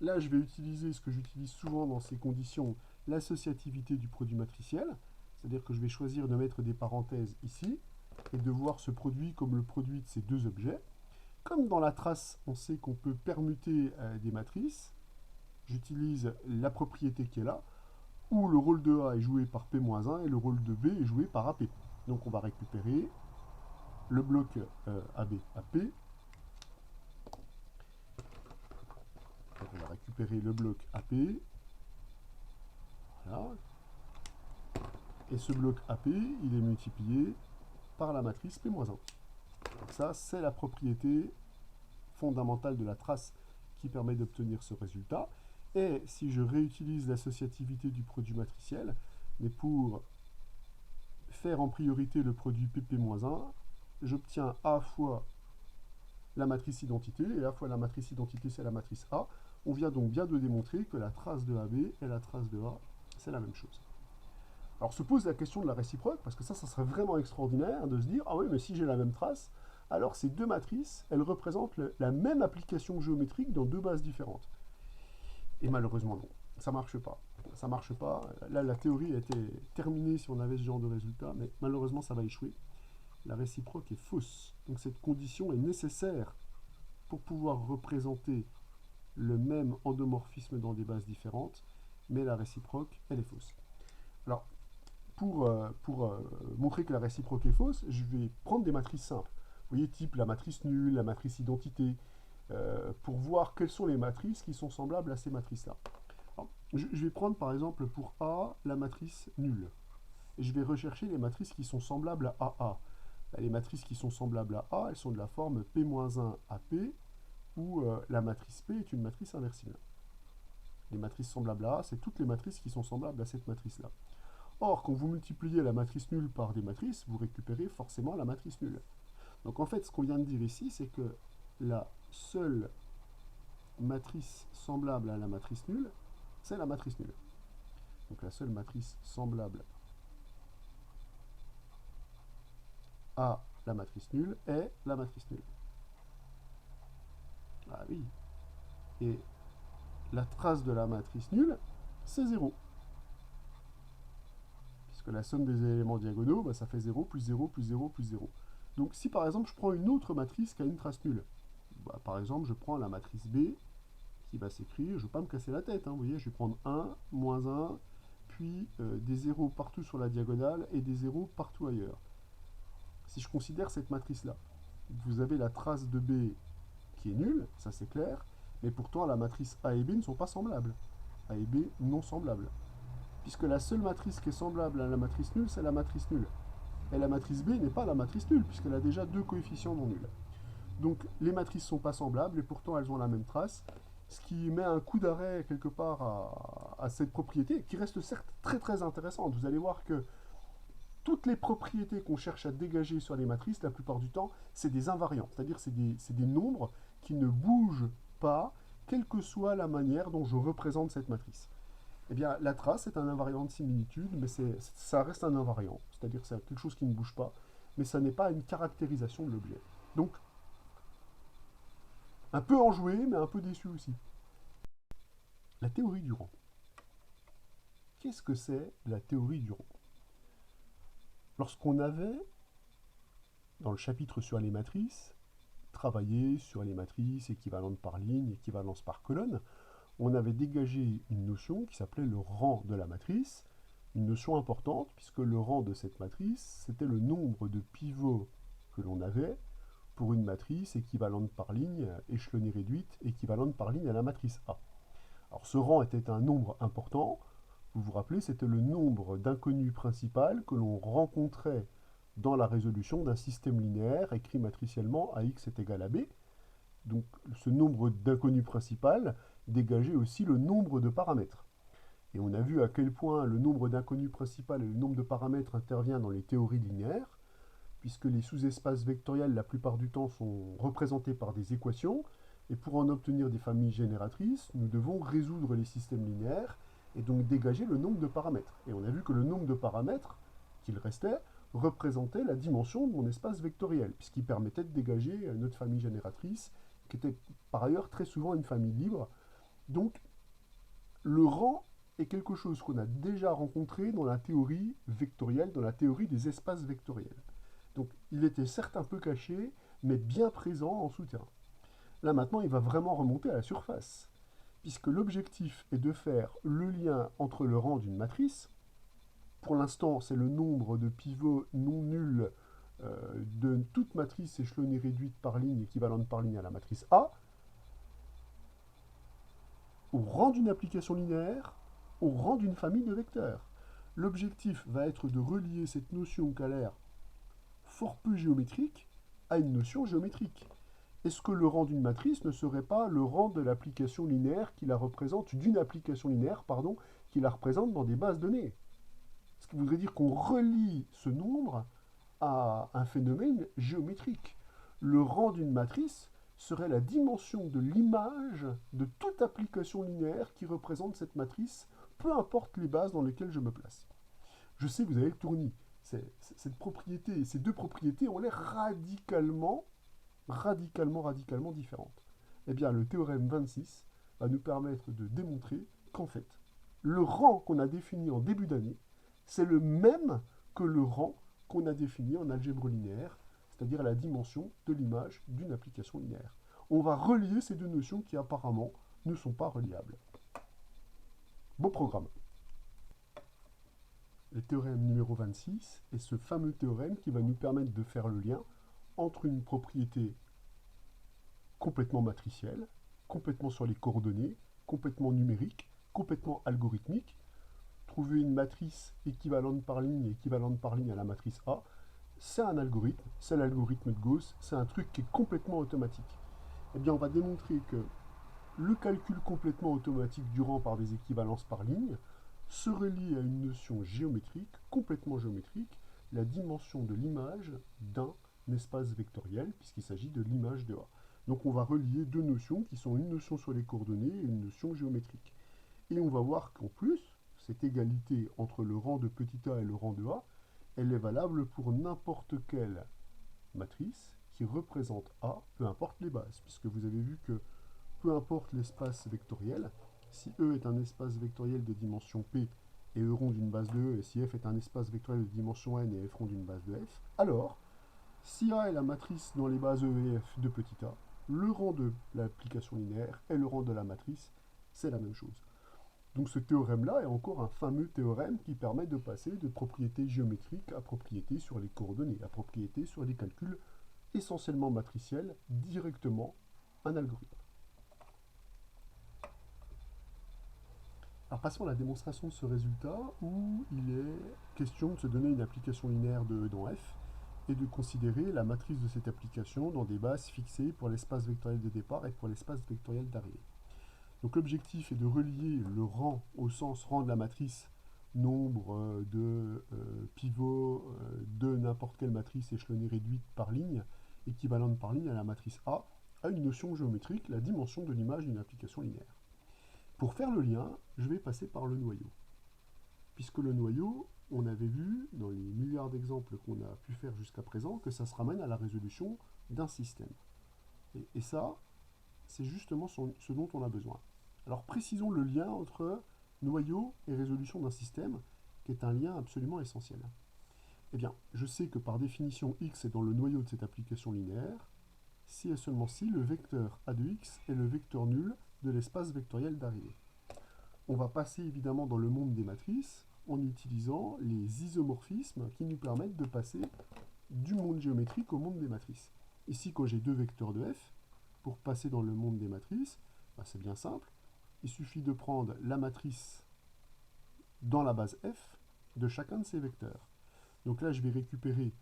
Là, je vais utiliser ce que j'utilise souvent dans ces conditions, l'associativité du produit matriciel. C'est-à-dire que je vais choisir de mettre des parenthèses ici et de voir ce produit comme le produit de ces deux objets. Comme dans la trace, on sait qu'on peut permuter des matrices, j'utilise la propriété qui est là, où le rôle de A est joué par P-1 et le rôle de B est joué par AP. Donc on va récupérer le bloc AB AP. Donc on va récupérer le bloc AP. Voilà. Et ce bloc AP, il est multiplié par la matrice P-1. Donc ça, c'est la propriété fondamentale de la trace qui permet d'obtenir ce résultat. Et si je réutilise l'associativité du produit matriciel, mais pour faire en priorité le produit PP-1, j'obtiens A fois la matrice identité, et A fois la matrice identité, c'est la matrice A. On vient donc bien de démontrer que la trace de AB et la trace de A, c'est la même chose. Alors se pose la question de la réciproque, parce que ça serait vraiment extraordinaire de se dire, ah oui, mais si j'ai la même trace, alors ces deux matrices, elles représentent la même application géométrique dans deux bases différentes. Et malheureusement non, ça marche pas. Ça marche pas. Là, la théorie était terminée si on avait ce genre de résultat, mais malheureusement, ça va échouer. La réciproque est fausse. Donc cette condition est nécessaire pour pouvoir représenter le même endomorphisme dans des bases différentes, mais la réciproque, elle est fausse. Alors, pour montrer que la réciproque est fausse, je vais prendre des matrices simples. Vous voyez, type la matrice nulle, la matrice identité, pour voir quelles sont les matrices qui sont semblables à ces matrices-là. Je vais prendre par exemple pour A la matrice nulle. Et je vais rechercher les matrices qui sont semblables à AA. Les matrices qui sont semblables à A, elles sont de la forme P-1 AP, où la matrice P est une matrice inversible. Les matrices semblables à A, c'est toutes les matrices qui sont semblables à cette matrice-là. Or, quand vous multipliez la matrice nulle par des matrices, vous récupérez forcément la matrice nulle. Donc en fait, ce qu'on vient de dire ici, c'est que la seule matrice semblable à la matrice nulle, c'est la matrice nulle. Donc la seule matrice semblable à la matrice nulle est la matrice nulle. Ah oui. Et la trace de la matrice nulle, c'est 0. Puisque la somme des éléments diagonaux, ça fait 0, plus 0, plus 0, plus 0. Donc si par exemple je prends une autre matrice qui a une trace nulle, par exemple je prends la matrice B qui va s'écrire, je ne vais pas me casser la tête, vous voyez, je vais prendre 1, moins 1, puis des 0 partout sur la diagonale et des 0 partout ailleurs. Si je considère cette matrice-là, vous avez la trace de B qui est nulle, ça c'est clair, mais pourtant la matrice A et B ne sont pas semblables. A et B non semblables. Puisque la seule matrice qui est semblable à la matrice nulle, c'est la matrice nulle. Et la matrice B n'est pas la matrice nulle, puisqu'elle a déjà deux coefficients non nuls. Donc les matrices ne sont pas semblables, et pourtant elles ont la même trace, ce qui met un coup d'arrêt quelque part à cette propriété, qui reste certes très très intéressante. Vous allez voir que toutes les propriétés qu'on cherche à dégager sur les matrices, la plupart du temps, c'est des invariants, c'est-à-dire c'est des nombres qui ne bougent pas, quelle que soit la manière dont je représente cette matrice. Eh bien, la trace est un invariant de similitude, mais ça reste un invariant, c'est-à-dire que c'est quelque chose qui ne bouge pas, mais ça n'est pas une caractérisation de l'objet. Donc, Un peu enjoué, mais un peu déçu aussi. La théorie du rang. Qu'est-ce que c'est la théorie du rang? Lorsqu'on avait, dans le chapitre sur les matrices, travaillé sur les matrices équivalentes par ligne, équivalence par colonne, on avait dégagé une notion qui s'appelait le rang de la matrice, une notion importante puisque le rang de cette matrice, c'était le nombre de pivots que l'on avait pour une matrice équivalente par ligne, échelonnée réduite, équivalente par ligne à la matrice A. Alors ce rang était un nombre important. Vous vous rappelez, c'était le nombre d'inconnues principales que l'on rencontrait dans la résolution d'un système linéaire écrit matriciellement à x est égal à b. Donc ce nombre d'inconnues principales dégageait aussi le nombre de paramètres. Et on a vu à quel point le nombre d'inconnues principales et le nombre de paramètres intervient dans les théories linéaires, puisque les sous-espaces vectoriels, la plupart du temps, sont représentés par des équations, et pour en obtenir des familles génératrices, nous devons résoudre les systèmes linéaires, et donc dégager le nombre de paramètres. Et on a vu que le nombre de paramètres qu'il restait représentait la dimension de mon espace vectoriel, puisqu'il permettait de dégager notre famille génératrice, qui était par ailleurs très souvent une famille libre. Donc, le rang est quelque chose qu'on a déjà rencontré dans la théorie vectorielle, dans la théorie des espaces vectoriels. Donc, il était certes un peu caché, mais bien présent en souterrain. Là, maintenant, il va vraiment remonter à la surface, puisque l'objectif est de faire le lien entre le rang d'une matrice. Pour l'instant, c'est le nombre de pivots non nuls de toute matrice échelonnée réduite par ligne, équivalente par ligne à la matrice A, au rang d'une application linéaire, au rang d'une famille de vecteurs. L'objectif va être de relier cette notion qui a l'air fort peu géométrique à une notion géométrique. Est-ce que le rang d'une matrice ne serait pas le rang de l'application linéaire qui la représente, d'une application linéaire, pardon, qui la représente dans des bases données? Ce qui voudrait dire qu'on relie ce nombre à un phénomène géométrique. Le rang d'une matrice serait la dimension de l'image de toute application linéaire qui représente cette matrice, peu importe les bases dans lesquelles je me place. Je sais que vous avez le tournis. Cette propriété, ces deux propriétés ont l'air radicalement différentes. Eh bien, le théorème 26 va nous permettre de démontrer qu'en fait, le rang qu'on a défini en début d'année, c'est le même que le rang qu'on a défini en algèbre linéaire, c'est-à-dire la dimension de l'image d'une application linéaire. On va relier ces deux notions qui apparemment ne sont pas reliables. Beau programme. Le théorème numéro 26 est ce fameux théorème qui va nous permettre de faire le lien entre une propriété complètement matricielle, complètement sur les coordonnées, complètement numérique, complètement algorithmique. Trouver une matrice équivalente par ligne à la matrice A, c'est un algorithme, c'est l'algorithme de Gauss, c'est un truc qui est complètement automatique. Eh bien, on va démontrer que le calcul complètement automatique du rang par des équivalences par ligne se relie à une notion géométrique, complètement géométrique, la dimension de l'image d'un espace vectoriel, puisqu'il s'agit de l'image de A. Donc on va relier deux notions qui sont une notion sur les coordonnées et une notion géométrique. Et on va voir qu'en plus, cette égalité entre le rang de petit a et le rang de A, elle est valable pour n'importe quelle matrice qui représente A, peu importe les bases, puisque vous avez vu que peu importe l'espace vectoriel, si E est un espace vectoriel de dimension P et E rond d'une base de E, et si F est un espace vectoriel de dimension N et F rond d'une base de F, alors, si A est la matrice dans les bases E et F de petit a, le rang de l'application linéaire et le rang de la matrice, c'est la même chose. Donc ce théorème-là est encore un fameux théorème qui permet de passer de propriétés géométriques à propriétés sur les coordonnées, à propriétés sur les calculs essentiellement matriciels, directement un algorithme. Alors passons à la démonstration de ce résultat où il est question de se donner une application linéaire de E dans F et de considérer la matrice de cette application dans des bases fixées pour l'espace vectoriel de départ et pour l'espace vectoriel d'arrivée. Donc l'objectif est de relier le rang au sens rang de la matrice, nombre de pivots de n'importe quelle matrice échelonnée réduite par ligne, équivalente par ligne à la matrice A, à une notion géométrique, la dimension de l'image d'une application linéaire. Pour faire le lien, je vais passer par le noyau. Puisque le noyau, on avait vu dans les milliards d'exemples qu'on a pu faire jusqu'à présent que ça se ramène à la résolution d'un système. Et ça, c'est justement ce dont on a besoin. Alors précisons le lien entre noyau et résolution d'un système, qui est un lien absolument essentiel. Eh bien, je sais que par définition x est dans le noyau de cette application linéaire, si et seulement si le vecteur a de x est le vecteur nul de l'espace vectoriel d'arrivée. On va passer évidemment dans le monde des matrices en utilisant les isomorphismes qui nous permettent de passer du monde géométrique au monde des matrices. Ici, quand j'ai deux vecteurs de f, pour passer dans le monde des matrices, c'est bien simple. Il suffit de prendre la matrice dans la base f de chacun de ces vecteurs. Donc là, je vais récupérer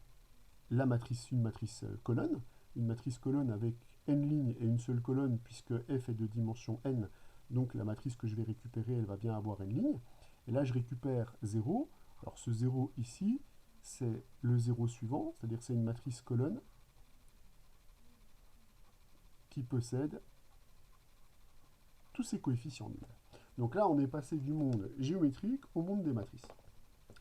la matrice, une matrice colonne avec n lignes et une seule colonne, puisque f est de dimension n, donc la matrice que je vais récupérer, elle va bien avoir n lignes. Et là, je récupère 0. Alors ce 0 ici, c'est le 0 suivant, c'est-à-dire c'est une matrice colonne qui possède tous ses coefficients nuls. Donc là, on est passé du monde géométrique au monde des matrices.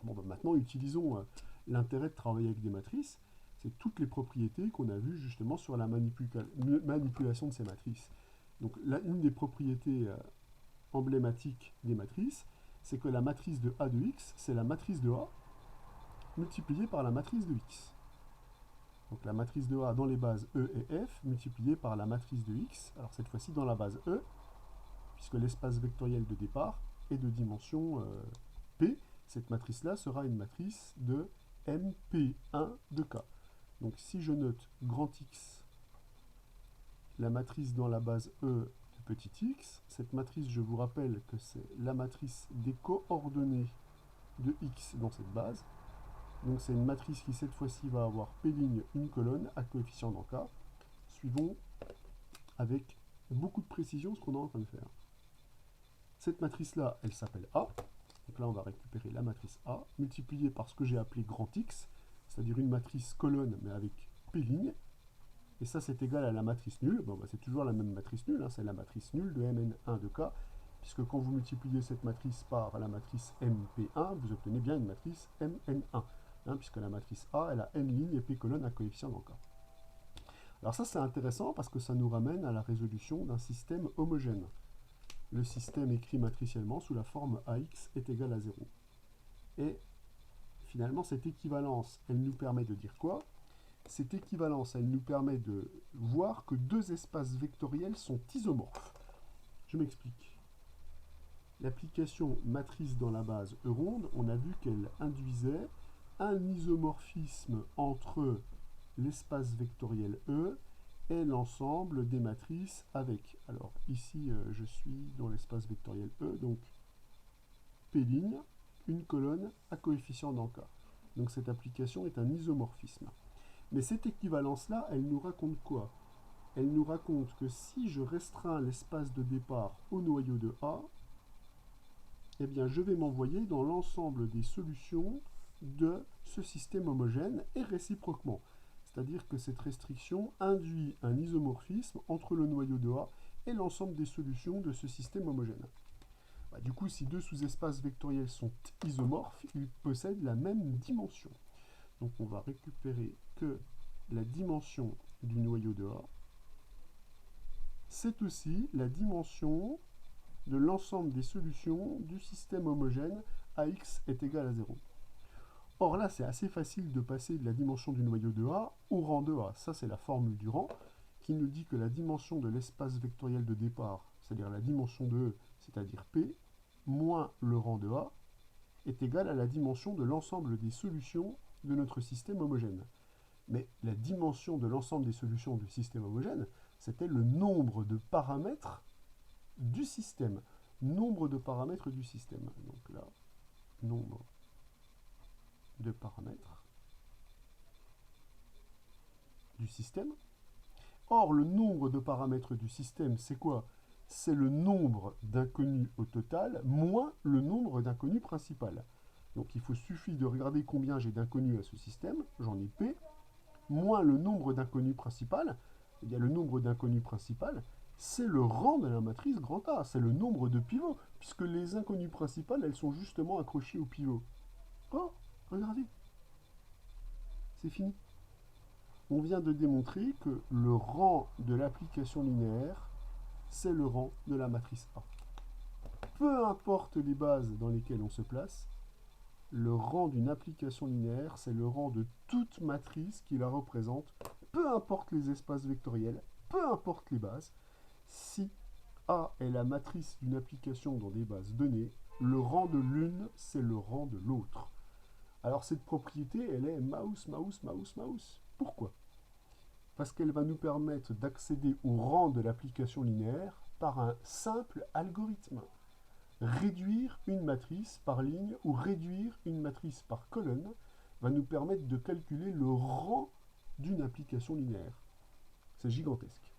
Bon, maintenant, utilisons l'intérêt de travailler avec des matrices. C'est toutes les propriétés qu'on a vues justement sur la manipulation de ces matrices. Donc, une des propriétés emblématiques des matrices, c'est que la matrice de A de x, c'est la matrice de A multipliée par la matrice de x. Donc la matrice de A dans les bases E et F multipliée par la matrice de x, alors cette fois-ci dans la base E, puisque l'espace vectoriel de départ est de dimension P, cette matrice-là sera une matrice de MP1 de K. Donc si je note grand X, la matrice dans la base E de petit x, cette matrice, je vous rappelle que c'est la matrice des coordonnées de x dans cette base. Donc c'est une matrice qui cette fois-ci va avoir P' une colonne à coefficient dans K. Suivons avec beaucoup de précision ce qu'on est en train de faire. Cette matrice-là, elle s'appelle A. Donc là, on va récupérer la matrice A, multipliée par ce que j'ai appelé grand X, c'est-à-dire une matrice colonne, mais avec P'. Et ça, c'est égal à la matrice nulle. Bon, c'est toujours la même matrice nulle, c'est la matrice nulle de Mn1 de K, puisque quand vous multipliez cette matrice par la matrice MP1, vous obtenez bien une matrice Mn1, puisque la matrice A, elle a n lignes et P colonnes à coefficient dans K. Alors ça, c'est intéressant parce que ça nous ramène à la résolution d'un système homogène. Le système écrit matriciellement sous la forme AX est égal à 0. Et finalement, cette équivalence, elle nous permet de dire quoi? Cette équivalence, elle nous permet de voir que deux espaces vectoriels sont isomorphes. Je m'explique. L'application matrice dans la base E ronde, on a vu qu'elle induisait un isomorphisme entre l'espace vectoriel E et l'ensemble des matrices avec. Alors ici, je suis dans l'espace vectoriel E, donc P', une colonne à coefficient dans K. Donc cette application est un isomorphisme. Mais cette équivalence-là, elle nous raconte quoi? Elle nous raconte que si je restreins l'espace de départ au noyau de A, eh bien je vais m'envoyer dans l'ensemble des solutions de ce système homogène et réciproquement. C'est-à-dire que cette restriction induit un isomorphisme entre le noyau de A et l'ensemble des solutions de ce système homogène. Du coup, si deux sous-espaces vectoriels sont isomorphes, ils possèdent la même dimension. Donc on va récupérer que la dimension du noyau de A, c'est aussi la dimension de l'ensemble des solutions du système homogène AX est égal à 0. Or là, c'est assez facile de passer de la dimension du noyau de A au rang de A. Ça, c'est la formule du rang qui nous dit que la dimension de l'espace vectoriel de départ, c'est-à-dire la dimension de E, c'est-à-dire P, moins le rang de A, est égal à la dimension de l'ensemble des solutions de notre système homogène. Mais la dimension de l'ensemble des solutions du système homogène, c'était le nombre de paramètres du système. Nombre de paramètres du système. Donc là, nombre de paramètres du système. Or, le nombre de paramètres du système, c'est quoi? C'est le nombre d'inconnus au total moins le nombre d'inconnus principal. Donc il suffit de regarder combien j'ai d'inconnus à ce système, j'en ai P, moins le nombre d'inconnus principal. Eh bien, le nombre d'inconnus principal, c'est le rang de la matrice grand A, c'est le nombre de pivots, puisque les inconnues principales, elles sont justement accrochées au pivot. Oh, regardez, c'est fini. On vient de démontrer que le rang de l'application linéaire c'est le rang de la matrice A. Peu importe les bases dans lesquelles on se place, le rang d'une application linéaire, c'est le rang de toute matrice qui la représente, peu importe les espaces vectoriels, peu importe les bases. Si A est la matrice d'une application dans des bases données, le rang de l'une, c'est le rang de l'autre. Alors cette propriété, elle est mouse, mouse, mouse, mouse. Pourquoi? Parce qu'elle va nous permettre d'accéder au rang de l'application linéaire par un simple algorithme. Réduire une matrice par ligne ou réduire une matrice par colonne va nous permettre de calculer le rang d'une application linéaire. C'est gigantesque.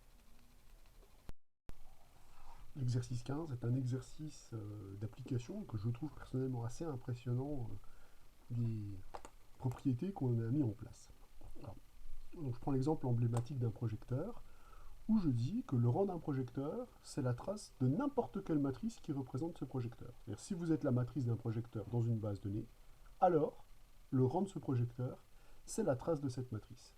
L'exercice 15 est un exercice d'application que je trouve personnellement assez impressionnant des propriétés qu'on a mis en place. Alors, donc je prends l'exemple emblématique d'un projecteur où je dis que le rang d'un projecteur, c'est la trace de n'importe quelle matrice qui représente ce projecteur. C'est-à-dire, si vous êtes la matrice d'un projecteur dans une base donnée, alors le rang de ce projecteur, c'est la trace de cette matrice.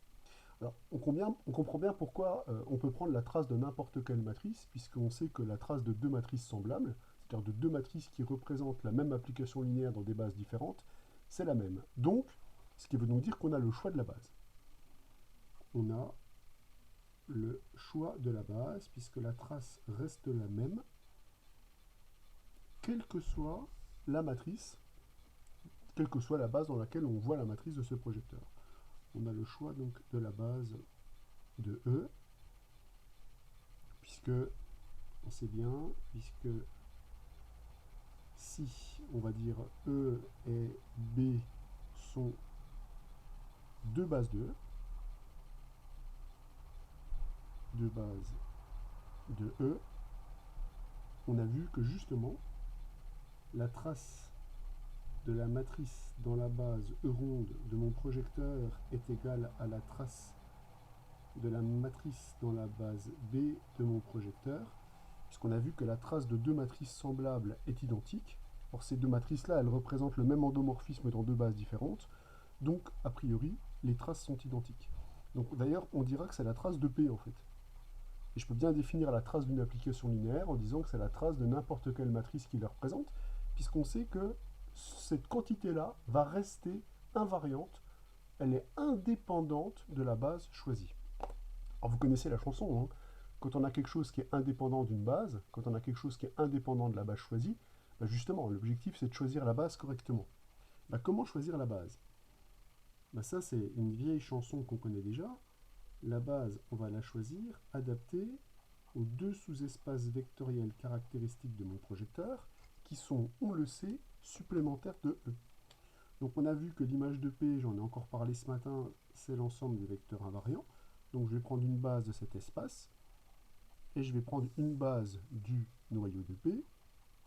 Alors, on comprend bien pourquoi on peut prendre la trace de n'importe quelle matrice, puisqu'on sait que la trace de deux matrices semblables, c'est-à-dire de deux matrices qui représentent la même application linéaire dans des bases différentes, c'est la même. Donc, ce qui veut donc dire qu'on a le choix de la base. On a le choix de la base, puisque la trace reste la même, quelle que soit la matrice, quelle que soit la base dans laquelle on voit la matrice de ce projecteur. On a le choix donc de la base de E, puisque on sait bien, puisque si on va dire E et B sont deux bases de E, deux bases de E, on a vu que justement la trace de la matrice dans la base E ronde de mon projecteur est égale à la trace de la matrice dans la base B de mon projecteur, puisqu'on a vu que la trace de deux matrices semblables est identique. Or, ces deux matrices-là, elles représentent le même endomorphisme dans deux bases différentes, donc, a priori, les traces sont identiques. Donc, d'ailleurs, on dira que c'est la trace de P, en fait. Et je peux bien définir la trace d'une application linéaire en disant que c'est la trace de n'importe quelle matrice qui la représente, puisqu'on sait que cette quantité-là va rester invariante, elle est indépendante de la base choisie. Alors vous connaissez la chanson, hein. Quand on a quelque chose qui est indépendant d'une base, quand on a quelque chose qui est indépendant de la base choisie, bah justement, l'objectif c'est de choisir la base correctement. Bah comment choisir la base? Bah ça c'est une vieille chanson qu'on connaît déjà. La base, on va la choisir adaptée aux deux sous-espaces vectoriels caractéristiques de mon projecteur, qui sont, on le sait, supplémentaires de E. Donc on a vu que l'image de P, j'en ai encore parlé ce matin, c'est l'ensemble des vecteurs invariants. Donc je vais prendre une base de cet espace, et je vais prendre une base du noyau de P,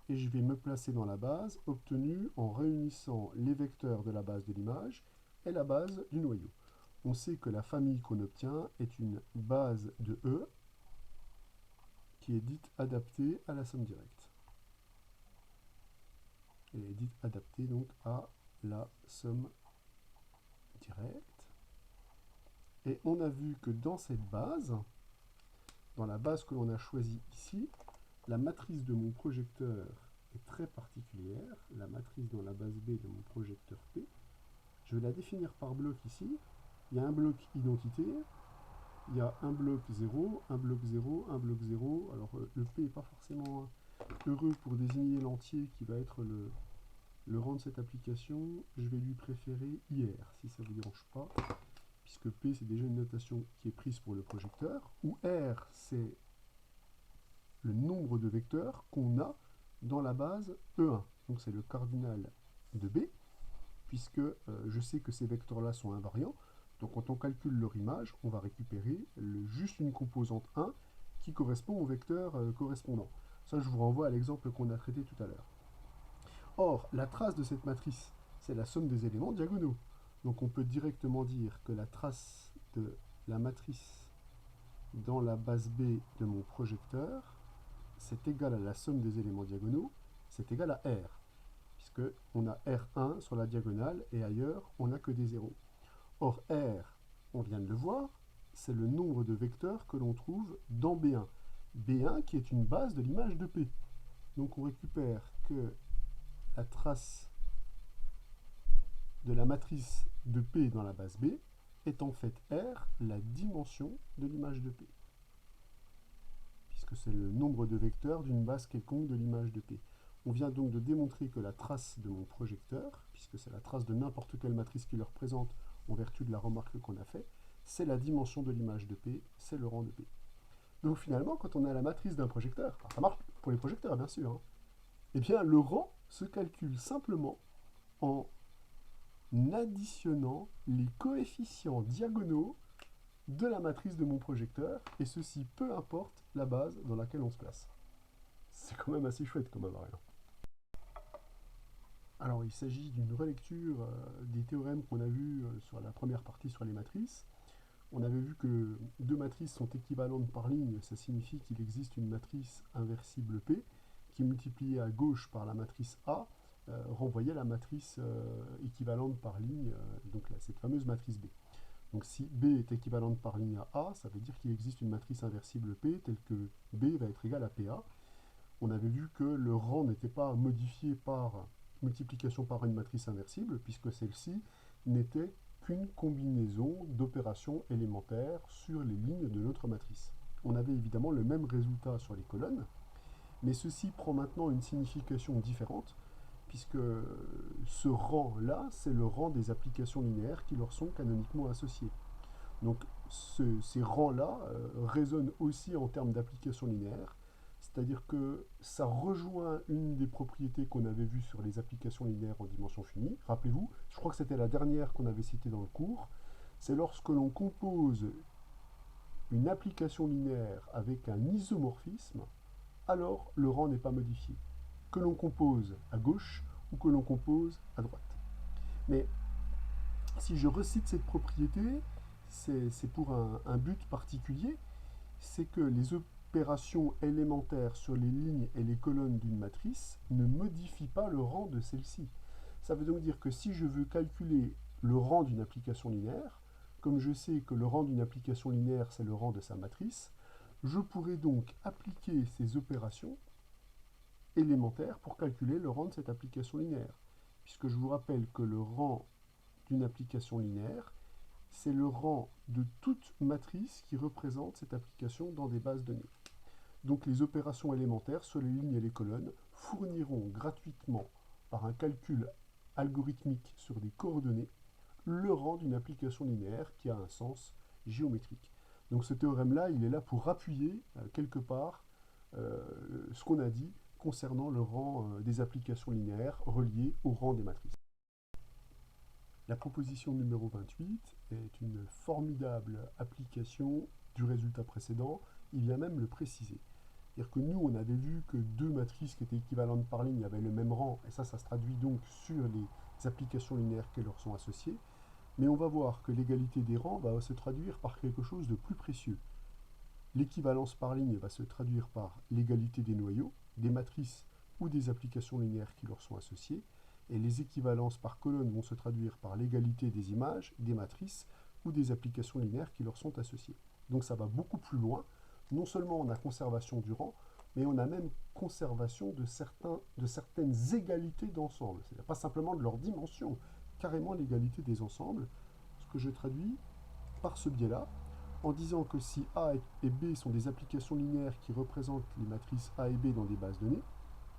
et je vais me placer dans la base obtenue en réunissant les vecteurs de la base de l'image et la base du noyau. On sait que la famille qu'on obtient est une base de E qui est dite adaptée à la somme directe. Elle est dite adaptée donc à la somme directe. Et on a vu que dans cette base, dans la base que l'on a choisie ici, la matrice de mon projecteur est très particulière. La matrice dans la base B de mon projecteur P. Je vais la définir par bloc ici. Il y a un bloc identité, il y a un bloc 0, un bloc 0, un bloc 0. Alors le P n'est pas forcément heureux pour désigner l'entier qui va être le rang de cette application. Je vais lui préférer IR, si ça ne vous dérange pas, puisque P c'est déjà une notation qui est prise pour le projecteur, où R c'est le nombre de vecteurs qu'on a dans la base E1. Donc c'est le cardinal de B, puisque je sais que ces vecteurs-là sont invariants. Donc quand on calcule leur image, on va récupérer juste une composante 1 qui correspond au vecteur correspondant. Ça, je vous renvoie à l'exemple qu'on a traité tout à l'heure. Or, la trace de cette matrice, c'est la somme des éléments diagonaux. Donc on peut directement dire que la trace de la matrice dans la base B de mon projecteur, c'est égal à la somme des éléments diagonaux, c'est égal à R, puisque on a R1 sur la diagonale et ailleurs, on n'a que des zéros. Or, R, on vient de le voir, c'est le nombre de vecteurs que l'on trouve dans B1. B1 qui est une base de l'image de P. Donc on récupère que la trace de la matrice de P dans la base B est en fait R la dimension de l'image de P, puisque c'est le nombre de vecteurs d'une base quelconque de l'image de P. On vient donc de démontrer que la trace de mon projecteur, puisque c'est la trace de n'importe quelle matrice qui le représente en vertu de la remarque qu'on a fait, c'est la dimension de l'image de P, c'est le rang de P. Donc finalement, quand on a la matrice d'un projecteur, ça marche pour les projecteurs bien sûr, hein, eh bien le rang se calcule simplement en additionnant les coefficients diagonaux de la matrice de mon projecteur, et ceci peu importe la base dans laquelle on se place. C'est quand même assez chouette comme invariant. Alors il s'agit d'une relecture des théorèmes qu'on a vus sur la première partie sur les matrices. On avait vu que deux matrices sont équivalentes par ligne, ça signifie qu'il existe une matrice inversible P qui multipliée à gauche par la matrice A renvoyait la matrice équivalente par ligne, donc là, cette fameuse matrice B. Donc si B est équivalente par ligne à A, ça veut dire qu'il existe une matrice inversible P telle que B va être égale à PA. On avait vu que le rang n'était pas modifié par multiplication par une matrice inversible, puisque celle-ci n'était qu'une combinaison d'opérations élémentaires sur les lignes de notre matrice. On avait évidemment le même résultat sur les colonnes, mais ceci prend maintenant une signification différente, puisque ce rang-là, c'est le rang des applications linéaires qui leur sont canoniquement associées. Donc ces rangs-là résonnent aussi en termes d'applications linéaires, c'est-à-dire que ça rejoint une des propriétés qu'on avait vues sur les applications linéaires en dimension finie. Rappelez-vous, je crois que c'était la dernière qu'on avait citée dans le cours, c'est lorsque l'on compose une application linéaire avec un isomorphisme, alors le rang n'est pas modifié, que l'on compose à gauche ou que l'on compose à droite. Mais si je recite cette propriété, c'est pour un but particulier, c'est que les opérations élémentaires sur les lignes et les colonnes d'une matrice ne modifient pas le rang de celle-ci. Ça veut donc dire que si je veux calculer le rang d'une application linéaire, comme je sais que le rang d'une application linéaire c'est le rang de sa matrice, je pourrais donc appliquer ces opérations élémentaires pour calculer le rang de cette application linéaire. Puisque je vous rappelle que le rang d'une application linéaire, c'est le rang de toute matrice qui représente cette application dans des bases données. Donc les opérations élémentaires sur les lignes et les colonnes fourniront gratuitement, par un calcul algorithmique sur des coordonnées, le rang d'une application linéaire qui a un sens géométrique. Donc ce théorème-là, il est là pour appuyer quelque part ce qu'on a dit concernant le rang des applications linéaires reliées au rang des matrices. La proposition numéro 28 est une formidable application du résultat précédent, il vient même le préciser. C'est-à-dire que nous, on avait vu que deux matrices qui étaient équivalentes par ligne avaient le même rang, et ça se traduit donc sur les applications linéaires qui leur sont associées, mais on va voir que l'égalité des rangs va se traduire par quelque chose de plus précieux. L'équivalence par ligne va se traduire par l'égalité des noyaux, des matrices ou des applications linéaires qui leur sont associées, et les équivalences par colonne vont se traduire par l'égalité des images, des matrices ou des applications linéaires qui leur sont associées. Donc ça va beaucoup plus loin. Non seulement on a conservation du rang, mais on a même conservation de certaines égalités d'ensemble. C'est-à-dire pas simplement de leur dimension, carrément l'égalité des ensembles, ce que je traduis par ce biais-là, en disant que si A et B sont des applications linéaires qui représentent les matrices A et B dans des bases données,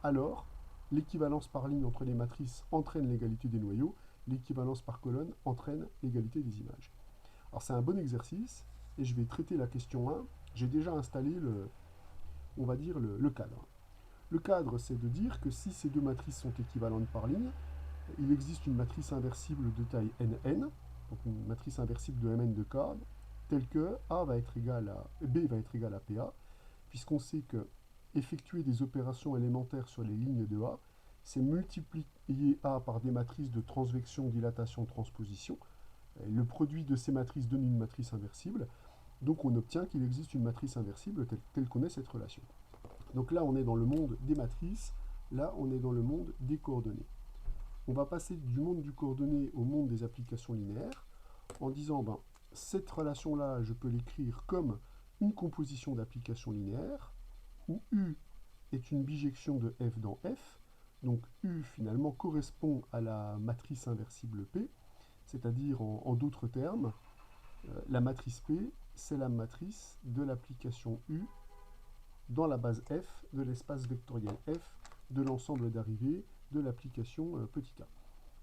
alors l'équivalence par ligne entre les matrices entraîne l'égalité des noyaux, l'équivalence par colonne entraîne l'égalité des images. Alors c'est un bon exercice, et je vais traiter la question 1. J'ai déjà installé on va dire le cadre. Le cadre, c'est de dire que si ces deux matrices sont équivalentes par ligne, il existe une matrice inversible de taille nn, donc une matrice inversible de mn de k, telle que A va être égal à, B va être égal à PA, puisqu'on sait que effectuer des opérations élémentaires sur les lignes de A, c'est multiplier A par des matrices de transvection, dilatation, transposition. Et le produit de ces matrices donne une matrice inversible. Donc on obtient qu'il existe une matrice inversible telle qu'on ait cette relation. Donc là, on est dans le monde des matrices, là, on est dans le monde des coordonnées. On va passer du monde du coordonné au monde des applications linéaires, en disant, cette relation-là, je peux l'écrire comme une composition d'applications linéaires, où U est une bijection de F dans F, donc U finalement correspond à la matrice inversible P, c'est-à-dire en d'autres termes, la matrice P, c'est la matrice de l'application U dans la base F de l'espace vectoriel F de l'ensemble d'arrivées de l'application petit a.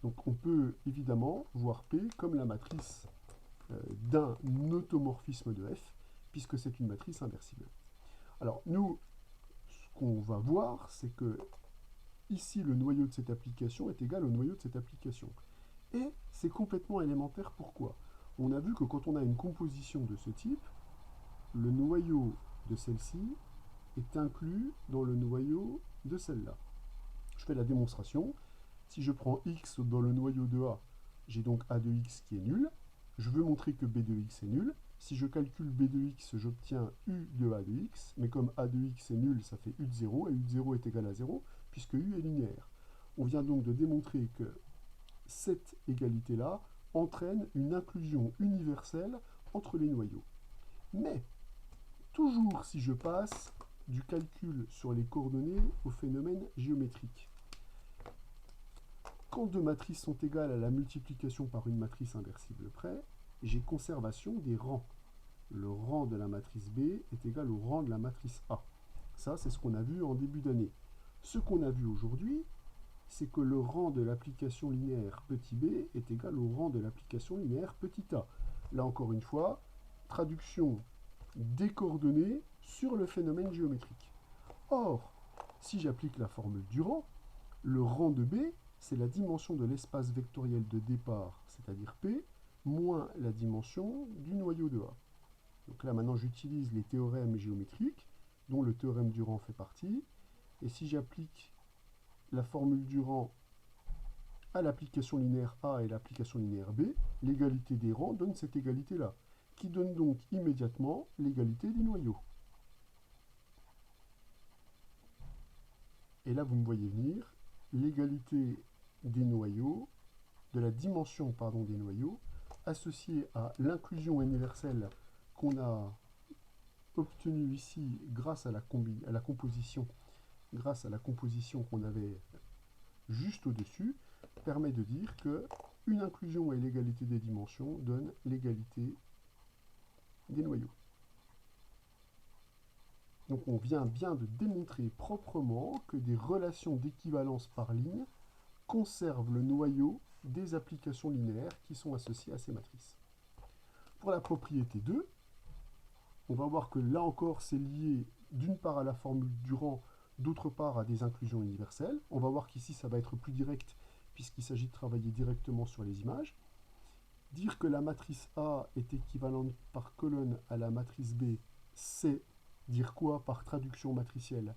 Donc on peut évidemment voir P comme la matrice d'un automorphisme de F, puisque c'est une matrice inversible. Alors nous, ce qu'on va voir, c'est que ici le noyau de cette application est égal au noyau de cette application. Et c'est complètement élémentaire. Pourquoi? On a vu que quand on a une composition de ce type, le noyau de celle-ci est inclus dans le noyau de celle-là. Je fais la démonstration. Si je prends x dans le noyau de A, j'ai donc A de x qui est nul. Je veux montrer que B de x est nul. Si je calcule B de x, j'obtiens U de A de x. Mais comme A de x est nul, ça fait U de 0. Et U de 0 est égal à 0, puisque U est linéaire. On vient donc de démontrer que cette égalité-là entraîne une inclusion universelle entre les noyaux. Mais, toujours si je passe du calcul sur les coordonnées au phénomène géométrique. Quand deux matrices sont égales à la multiplication par une matrice inversible près, j'ai conservation des rangs. Le rang de la matrice B est égal au rang de la matrice A. Ça, c'est ce qu'on a vu en début d'année. Ce qu'on a vu aujourd'hui, c'est que le rang de l'application linéaire petit b est égal au rang de l'application linéaire petit a. Là encore une fois, traduction des coordonnées sur le phénomène géométrique. Or, si j'applique la formule du rang, le rang de B, c'est la dimension de l'espace vectoriel de départ, c'est-à-dire P, moins la dimension du noyau de A. Donc là, maintenant, j'utilise les théorèmes géométriques, dont le théorème du rang fait partie. Et si j'applique la formule du rang à l'application linéaire A et l'application linéaire B, l'égalité des rangs donne cette égalité-là, qui donne donc immédiatement l'égalité des noyaux. Et là, vous me voyez venir, l'égalité des noyaux, de la dimension des noyaux, associée à l'inclusion universelle qu'on a obtenue ici grâce à la composition qu'on avait juste au-dessus, permet de dire que une inclusion et l'égalité des dimensions donnent l'égalité des noyaux. Donc on vient bien de démontrer proprement que des relations d'équivalence par ligne conservent le noyau des applications linéaires qui sont associées à ces matrices. Pour la propriété 2, on va voir que là encore c'est lié d'une part à la formule du rang, d'autre part à des inclusions universelles. On va voir qu'ici ça va être plus direct puisqu'il s'agit de travailler directement sur les images. Dire que la matrice A est équivalente par colonne à la matrice B, c'est dire quoi par traduction matricielle?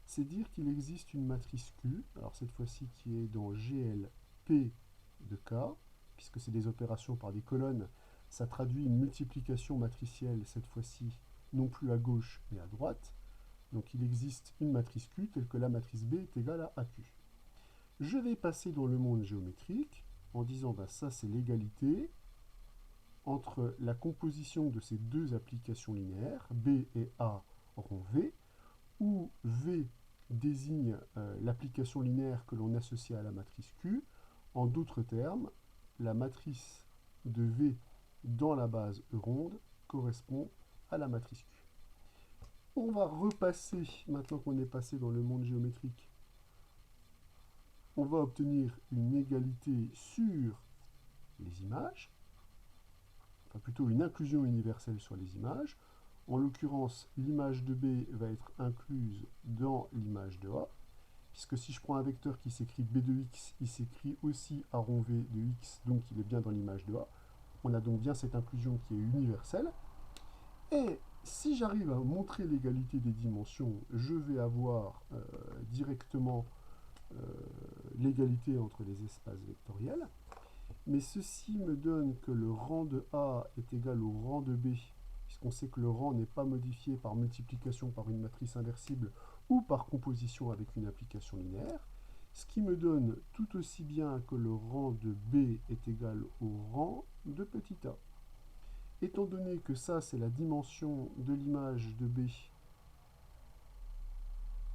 C'est dire qu'il existe une matrice Q, alors cette fois-ci qui est dans GLP de K, puisque c'est des opérations par des colonnes, ça traduit une multiplication matricielle, cette fois-ci non plus à gauche mais à droite. Donc il existe une matrice Q telle que la matrice B est égale à AQ. Je vais passer dans le monde géométrique en disant ça c'est l'égalité entre la composition de ces deux applications linéaires, B et A rond V, où V désigne l'application linéaire que l'on associe à la matrice Q. En d'autres termes, la matrice de V dans la base E ronde correspond à la matrice Q. On va repasser, maintenant qu'on est passé dans le monde géométrique, on va obtenir une égalité sur les images, enfin plutôt une inclusion universelle sur les images. En l'occurrence, l'image de B va être incluse dans l'image de A, puisque si je prends un vecteur qui s'écrit B de x, il s'écrit aussi A rond V de x, donc il est bien dans l'image de A. On a donc bien cette inclusion qui est universelle. Et si j'arrive à montrer l'égalité des dimensions, je vais avoir directement l'égalité entre les espaces vectoriels. Mais ceci me donne que le rang de A est égal au rang de B, puisqu'on sait que le rang n'est pas modifié par multiplication par une matrice inversible ou par composition avec une application linéaire, ce qui me donne tout aussi bien que le rang de B est égal au rang de petit a. Étant donné que ça c'est la dimension de l'image de B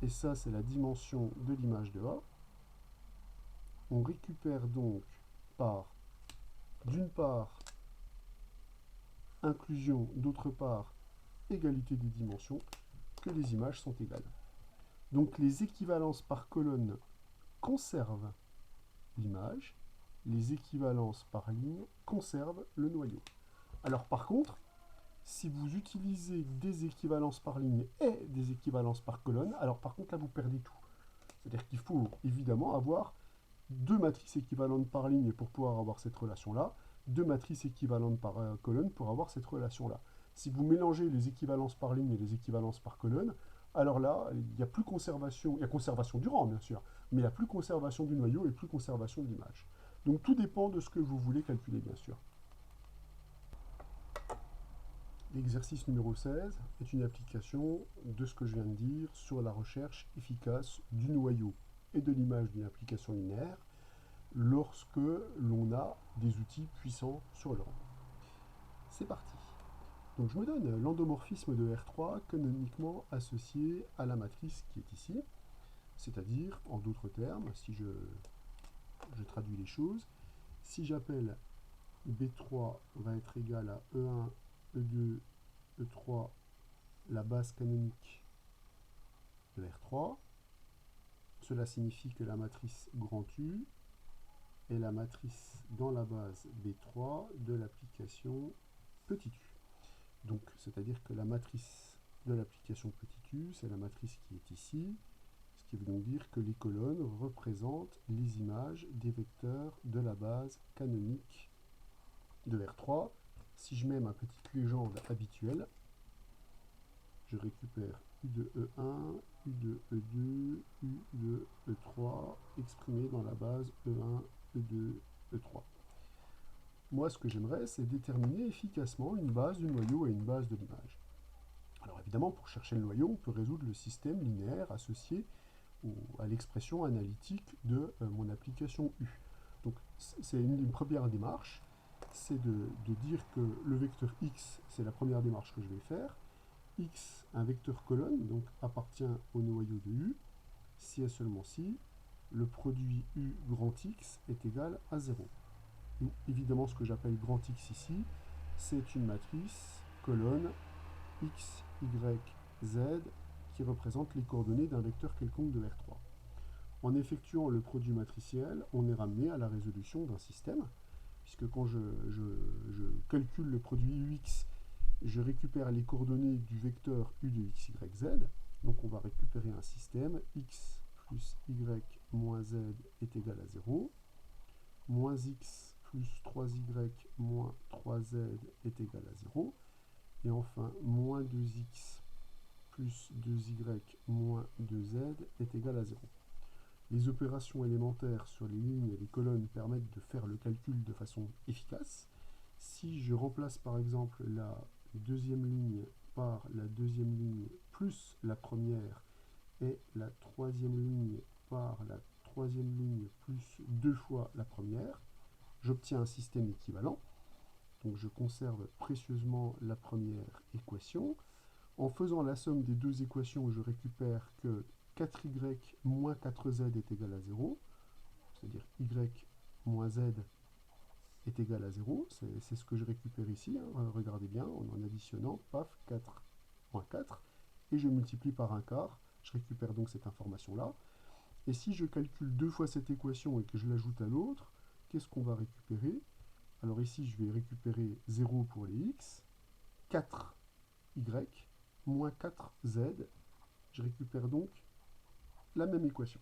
et ça c'est la dimension de l'image de A. On récupère donc par, d'une part, inclusion, d'autre part, égalité des dimensions, que les images sont égales. Donc les équivalences par colonne conservent l'image, les équivalences par ligne conservent le noyau. Alors par contre, si vous utilisez des équivalences par ligne et des équivalences par colonne, alors par contre là vous perdez tout. C'est-à-dire qu'il faut évidemment avoir deux matrices équivalentes par ligne pour pouvoir avoir cette relation-là, deux matrices équivalentes par colonne pour avoir cette relation-là. Si vous mélangez les équivalences par ligne et les équivalences par colonne, alors là, il n'y a plus conservation, il y a conservation du rang bien sûr, mais il n'y a plus conservation du noyau et plus conservation de l'image. Donc tout dépend de ce que vous voulez calculer bien sûr. L'exercice numéro 16 est une application de ce que je viens de dire sur la recherche efficace du noyau et de l'image d'une application linéaire lorsque l'on a des outils puissants sur le rang. C'est parti. Donc je me donne l'endomorphisme de R3 canoniquement associé à la matrice qui est ici, c'est-à-dire, en d'autres termes, si je traduis les choses, si j'appelle B3 va être égal à E1, E2, E3, la base canonique de R3, cela signifie que la matrice grand U est la matrice dans la base B3 de l'application petit u. Donc, c'est-à-dire que la matrice de l'application petit u, c'est la matrice qui est ici, ce qui veut donc dire que les colonnes représentent les images des vecteurs de la base canonique de R3. Si je mets ma petite légende habituelle, je récupère U de E1, U de E2, U de E3, exprimé dans la base E1, E2, E3. Moi, ce que j'aimerais, c'est déterminer efficacement une base du noyau et une base de l'image. Alors évidemment, pour chercher le noyau, on peut résoudre le système linéaire associé à l'expression analytique de mon application U. Donc c'est une première démarche, c'est de dire que le vecteur x, c'est la première démarche que je vais faire. X, un vecteur colonne, donc appartient au noyau de U, si et seulement si le produit U grand X est égal à 0. Donc, évidemment, ce que j'appelle grand X ici, c'est une matrice colonne X, Y, Z qui représente les coordonnées d'un vecteur quelconque de R3. En effectuant le produit matriciel, on est ramené à la résolution d'un système, puisque quand je calcule le produit UX, je récupère les coordonnées du vecteur U de X, Y, Z. Donc on va récupérer un système X plus Y moins Z est égal à 0. Moins X plus 3Y moins 3Z est égal à 0. Et enfin, moins 2X plus 2Y moins 2Z est égal à 0. Les opérations élémentaires sur les lignes et les colonnes permettent de faire le calcul de façon efficace. Si je remplace par exemple la deuxième ligne par la deuxième ligne plus la première et la troisième ligne par la troisième ligne plus deux fois la première, j'obtiens un système équivalent. Donc je conserve précieusement la première équation. En faisant la somme des deux équations, je récupère que 4y moins 4z est égal à 0, c'est-à-dire y moins z est égal à 0, c'est ce que je récupère ici, hein. Regardez bien, en additionnant, paf, 4 moins 4, et je multiplie par un quart, je récupère donc cette information-là, et si je calcule deux fois cette équation et que je l'ajoute à l'autre, qu'est-ce qu'on va récupérer? Alors ici, je vais récupérer 0 pour les x, 4y, moins 4z, je récupère donc la même équation.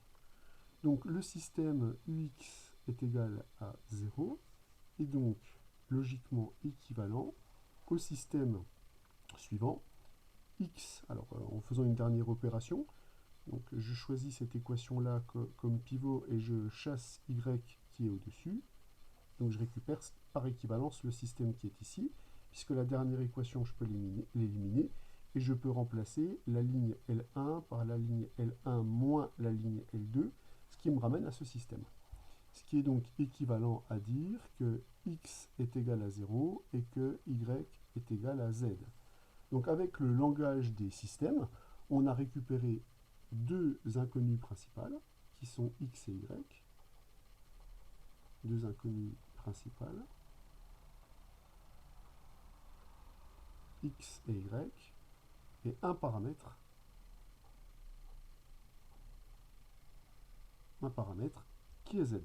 Donc le système ux est égal à 0, et donc logiquement équivalent au système suivant, x, alors en faisant une dernière opération, donc je choisis cette équation-là comme pivot et je chasse y qui est au-dessus, donc je récupère par équivalence le système qui est ici, puisque la dernière équation, je peux l'éliminer, et je peux remplacer la ligne L1 par la ligne L1 moins la ligne L2, ce qui me ramène à ce système. Ce qui est donc équivalent à dire que x est égal à 0 et que y est égal à z. Donc avec le langage des systèmes, on a récupéré deux inconnues principales, qui sont x et y, deux inconnues principales, x et y, et un paramètre qui est z.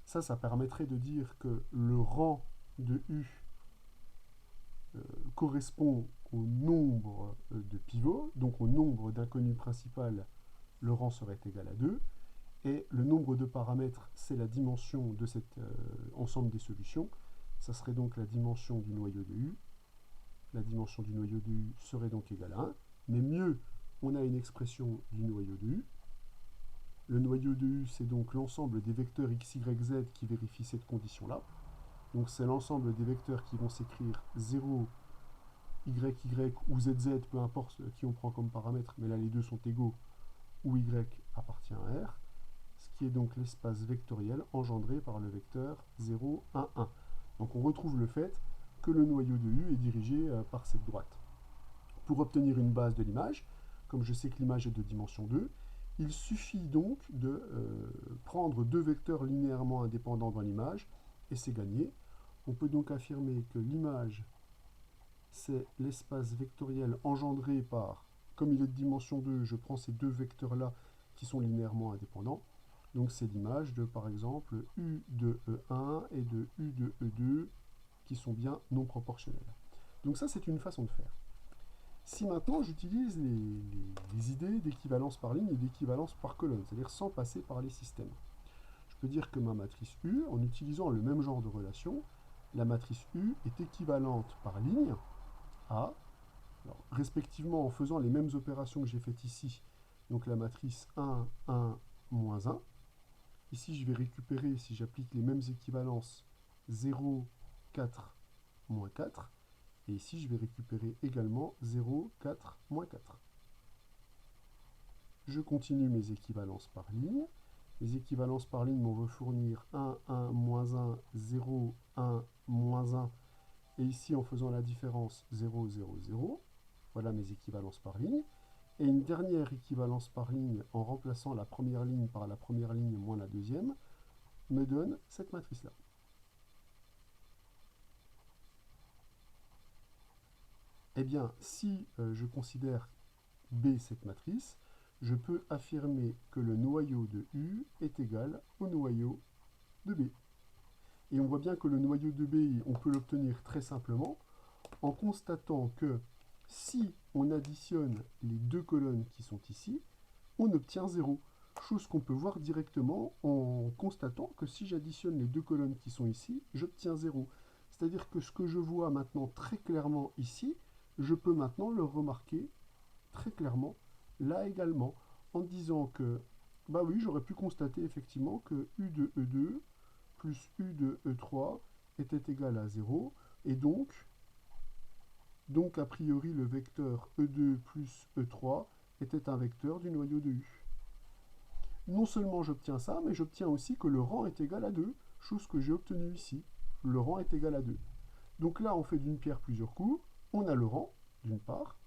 Ça permettrait de dire que le rang de u correspond au nombre de pivots, donc au nombre d'inconnues principales, le rang serait égal à 2, et le nombre de paramètres, c'est la dimension de cet ensemble des solutions. Ça serait donc la dimension du noyau de U. La dimension du noyau de U serait donc égale à 1. Mais mieux, on a une expression du noyau de U. Le noyau de U, c'est donc l'ensemble des vecteurs x, y, z qui vérifient cette condition-là. Donc c'est l'ensemble des vecteurs qui vont s'écrire 0, y, y ou z, z, peu importe qui on prend comme paramètre, mais là les deux sont égaux, où y appartient à R, ce qui est donc l'espace vectoriel engendré par le vecteur 0, 1, 1. Donc on retrouve le fait que le noyau de U est dirigé par cette droite. Pour obtenir une base de l'image, comme je sais que l'image est de dimension 2, il suffit donc de prendre deux vecteurs linéairement indépendants dans l'image, et c'est gagné. On peut donc affirmer que l'image, c'est l'espace vectoriel engendré par, comme il est de dimension 2, je prends ces deux vecteurs-là qui sont linéairement indépendants. Donc c'est l'image de, par exemple, U de E1 et de U de E2 qui sont bien non proportionnels. Donc ça, c'est une façon de faire. Si maintenant j'utilise les idées d'équivalence par ligne et d'équivalence par colonne, c'est-à-dire sans passer par les systèmes, je peux dire que ma matrice U, en utilisant le même genre de relation, la matrice U est équivalente par ligne à, alors, respectivement en faisant les mêmes opérations que j'ai faites ici, donc la matrice 1, 1, moins 1. Ici, je vais récupérer, si j'applique les mêmes équivalences, 0, 4, moins 4. Et ici, je vais récupérer également 0, 4, moins 4. Je continue mes équivalences par ligne. Les équivalences par ligne vont me fournir 1, 1, moins 1, 0, 1, moins 1. Et ici, en faisant la différence, 0, 0, 0. Voilà mes équivalences par ligne. Et une dernière équivalence par ligne, en remplaçant la première ligne par la première ligne moins la deuxième, me donne cette matrice-là. Eh bien, si je considère B cette matrice, je peux affirmer que le noyau de U est égal au noyau de B. Et on voit bien que le noyau de B, on peut l'obtenir très simplement en constatant que si on additionne les deux colonnes qui sont ici, on obtient 0. Chose qu'on peut voir directement en constatant que si j'additionne les deux colonnes qui sont ici, j'obtiens 0. C'est-à-dire que ce que je vois maintenant très clairement ici, je peux maintenant le remarquer très clairement là également, en disant que, bah oui, j'aurais pu constater effectivement que U de E2 plus U de E3 était égal à 0, et donc a priori le vecteur E2 plus E3 était un vecteur du noyau de U. Non seulement j'obtiens ça, mais j'obtiens aussi que le rang est égal à 2, chose que j'ai obtenue ici. Le rang est égal à 2. Donc là, on fait d'une pierre plusieurs coups. On a le rang, d'une part.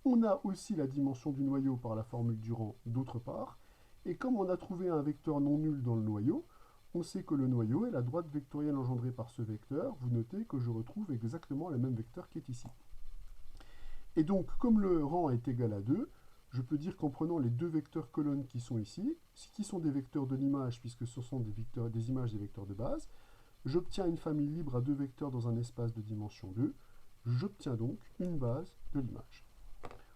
On a aussi la dimension du noyau par la formule du rang, d'autre part. Et comme on a trouvé un vecteur non nul dans le noyau, on sait que le noyau est la droite vectorielle engendrée par ce vecteur. Vous notez que je retrouve exactement le même vecteur qui est ici. Et donc, comme le rang est égal à 2, je peux dire qu'en prenant les deux vecteurs colonnes qui sont ici, qui sont des vecteurs de l'image, puisque ce sont des images des vecteurs de base, j'obtiens une famille libre à deux vecteurs dans un espace de dimension 2. J'obtiens donc une base de l'image.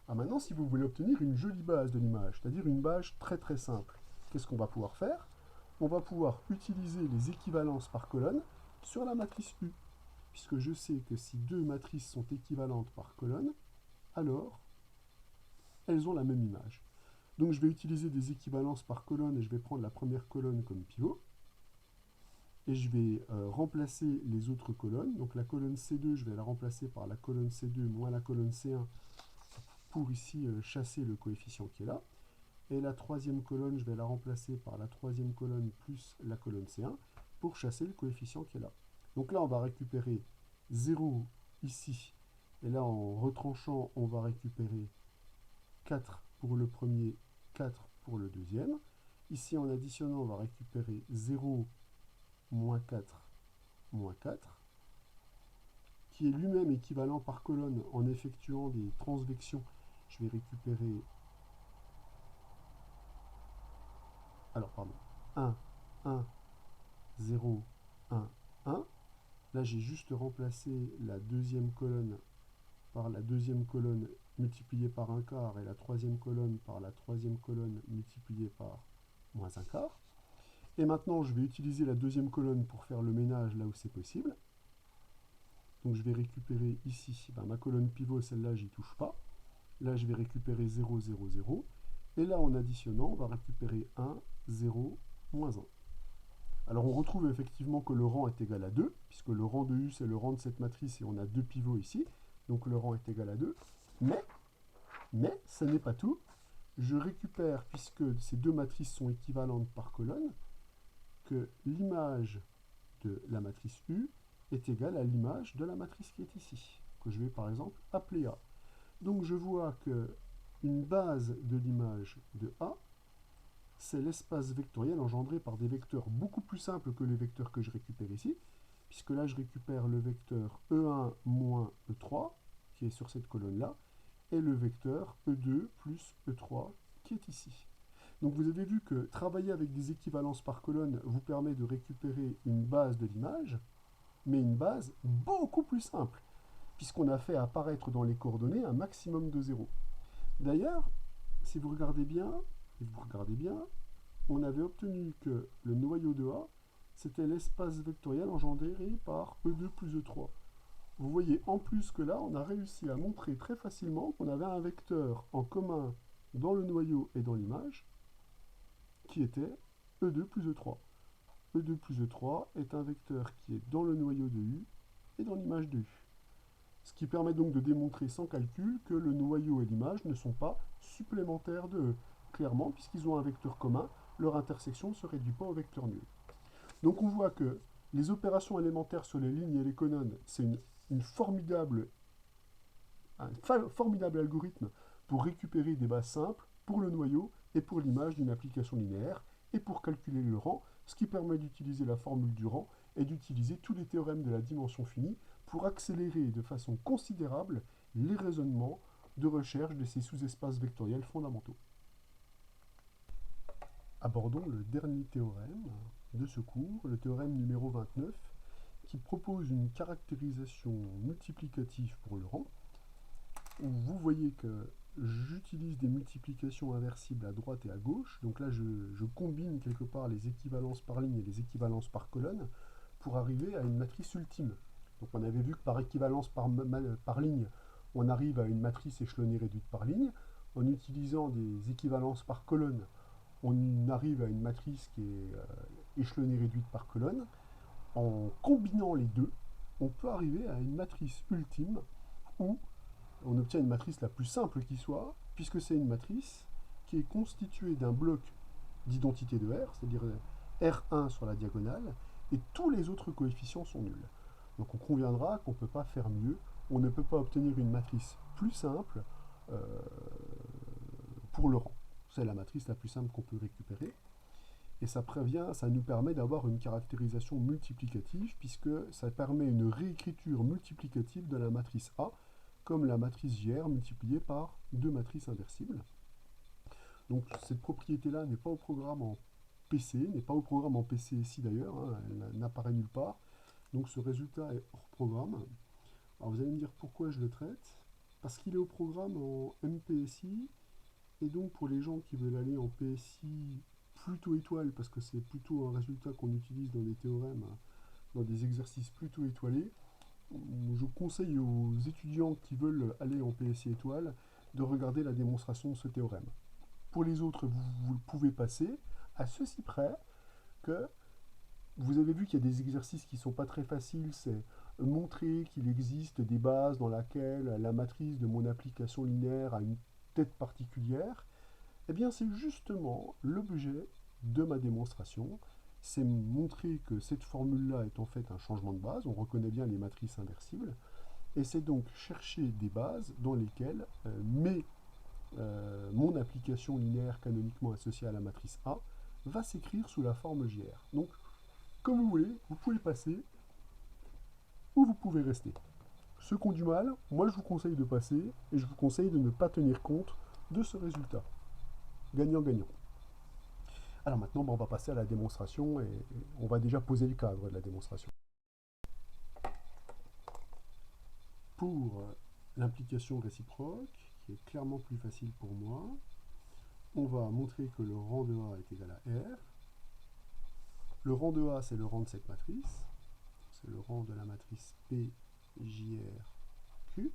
Ah, maintenant, si vous voulez obtenir une jolie base de l'image, c'est-à-dire une base très très simple, qu'est-ce qu'on va pouvoir faire? On va pouvoir utiliser les équivalences par colonne sur la matrice U, puisque je sais que si deux matrices sont équivalentes par colonne, alors elles ont la même image. Donc je vais utiliser des équivalences par colonne et je vais prendre la première colonne comme pivot. Et je vais remplacer les autres colonnes. Donc la colonne C2, je vais la remplacer par la colonne C2 moins la colonne C1 pour ici chasser le coefficient qui est là. Et la troisième colonne, je vais la remplacer par la troisième colonne plus la colonne C1 pour chasser le coefficient qui est là. Donc là, on va récupérer 0 ici. Et là, en retranchant, on va récupérer 4 pour le premier, 4 pour le deuxième. Ici, en additionnant, on va récupérer 0, moins 4, moins 4, qui est lui-même équivalent par colonne en effectuant des transvections. Je vais récupérer, alors pardon, 1, 1, 0, 1, 1. Là, j'ai juste remplacé la deuxième colonne par la deuxième colonne multipliée par un quart et la troisième colonne par la troisième colonne multipliée par moins un quart. Et maintenant, je vais utiliser la deuxième colonne pour faire le ménage là où c'est possible. Donc je vais récupérer ici ma colonne pivot, celle-là, j'y touche pas. Là, je vais récupérer 0, 0, 0. Et là, en additionnant, on va récupérer 1, 0, moins 1. Alors on retrouve effectivement que le rang est égal à 2, puisque le rang de U, c'est le rang de cette matrice, et on a deux pivots ici. Donc le rang est égal à 2. Mais ce n'est pas tout. Je récupère, puisque ces deux matrices sont équivalentes par colonne, que l'image de la matrice U est égale à l'image de la matrice qui est ici, que je vais par exemple appeler A. Donc je vois que une base de l'image de A, c'est l'espace vectoriel engendré par des vecteurs beaucoup plus simples que les vecteurs que je récupère ici, puisque là je récupère le vecteur E1 moins E3, qui est sur cette colonne-là, et le vecteur E2 plus E3, qui est ici. Donc vous avez vu que travailler avec des équivalences par colonne vous permet de récupérer une base de l'image, mais une base beaucoup plus simple, puisqu'on a fait apparaître dans les coordonnées un maximum de 0. D'ailleurs, si vous regardez bien, on avait obtenu que le noyau de A, c'était l'espace vectoriel engendré par E2 plus E3. Vous voyez en plus que là, on a réussi à montrer très facilement qu'on avait un vecteur en commun dans le noyau et dans l'image, qui était E2 plus E3. E2 plus E3 est un vecteur qui est dans le noyau de U et dans l'image de U. Ce qui permet donc de démontrer sans calcul que le noyau et l'image ne sont pas supplémentaires de E. Clairement, puisqu'ils ont un vecteur commun, leur intersection ne se réduit pas au vecteur nul. Donc on voit que les opérations élémentaires sur les lignes et les colonnes, c'est un formidable algorithme pour récupérer des bases simples pour le noyau et pour l'image d'une application linéaire et pour calculer le rang, ce qui permet d'utiliser la formule du rang et d'utiliser tous les théorèmes de la dimension finie pour accélérer de façon considérable les raisonnements de recherche de ces sous-espaces vectoriels fondamentaux. Abordons le dernier théorème de ce cours, le théorème numéro 29, qui propose une caractérisation multiplicative pour le rang, où vous voyez que j'utilise des multiplications inversibles à droite et à gauche. Donc là, je combine quelque part les équivalences par ligne et les équivalences par colonne pour arriver à une matrice ultime. Donc on avait vu que par équivalence par ligne, on arrive à une matrice échelonnée réduite par ligne. En utilisant des équivalences par colonne, on arrive à une matrice qui est échelonnée réduite par colonne. En combinant les deux, on peut arriver à une matrice ultime où on obtient une matrice la plus simple qui soit, puisque c'est une matrice qui est constituée d'un bloc d'identité de R, c'est-à-dire R1 sur la diagonale, et tous les autres coefficients sont nuls. Donc on conviendra qu'on ne peut pas faire mieux, on ne peut pas obtenir une matrice plus simple pour le rang. C'est la matrice la plus simple qu'on peut récupérer. Et ça nous permet d'avoir une caractérisation multiplicative, puisque ça permet une réécriture multiplicative de la matrice A, comme la matrice JR multipliée par deux matrices inversibles. Donc cette propriété-là n'est pas au programme en PC, n'est pas au programme en PC ici d'ailleurs, hein, elle n'apparaît nulle part. Donc ce résultat est hors programme. Alors vous allez me dire pourquoi je le traite. Parce qu'il est au programme en MPSI, et donc pour les gens qui veulent aller en PSI plutôt étoile, parce que c'est plutôt un résultat qu'on utilise dans des théorèmes, dans des exercices plutôt étoilés, je conseille aux étudiants qui veulent aller en PSI étoile de regarder la démonstration de ce théorème. Pour les autres, vous le pouvez passer, à ceci près que vous avez vu qu'il y a des exercices qui ne sont pas très faciles, c'est montrer qu'il existe des bases dans lesquelles la matrice de mon application linéaire a une tête particulière. Eh bien, c'est justement l'objet de ma démonstration. C'est montrer que cette formule-là est en fait un changement de base, on reconnaît bien les matrices inversibles, et c'est donc chercher des bases dans lesquelles mes mon application linéaire canoniquement associée à la matrice A va s'écrire sous la forme JR. Donc, comme vous voulez, vous pouvez passer ou vous pouvez rester. Ceux qui ont du mal, moi je vous conseille de passer et je vous conseille de ne pas tenir compte de ce résultat. Gagnant-gagnant. Alors maintenant, on va passer à la démonstration et on va déjà poser le cadre de la démonstration. Pour l'implication réciproque, qui est clairement plus facile pour moi, on va montrer que le rang de A est égal à R. Le rang de A, c'est le rang de cette matrice. C'est le rang de la matrice P, J, R, Q.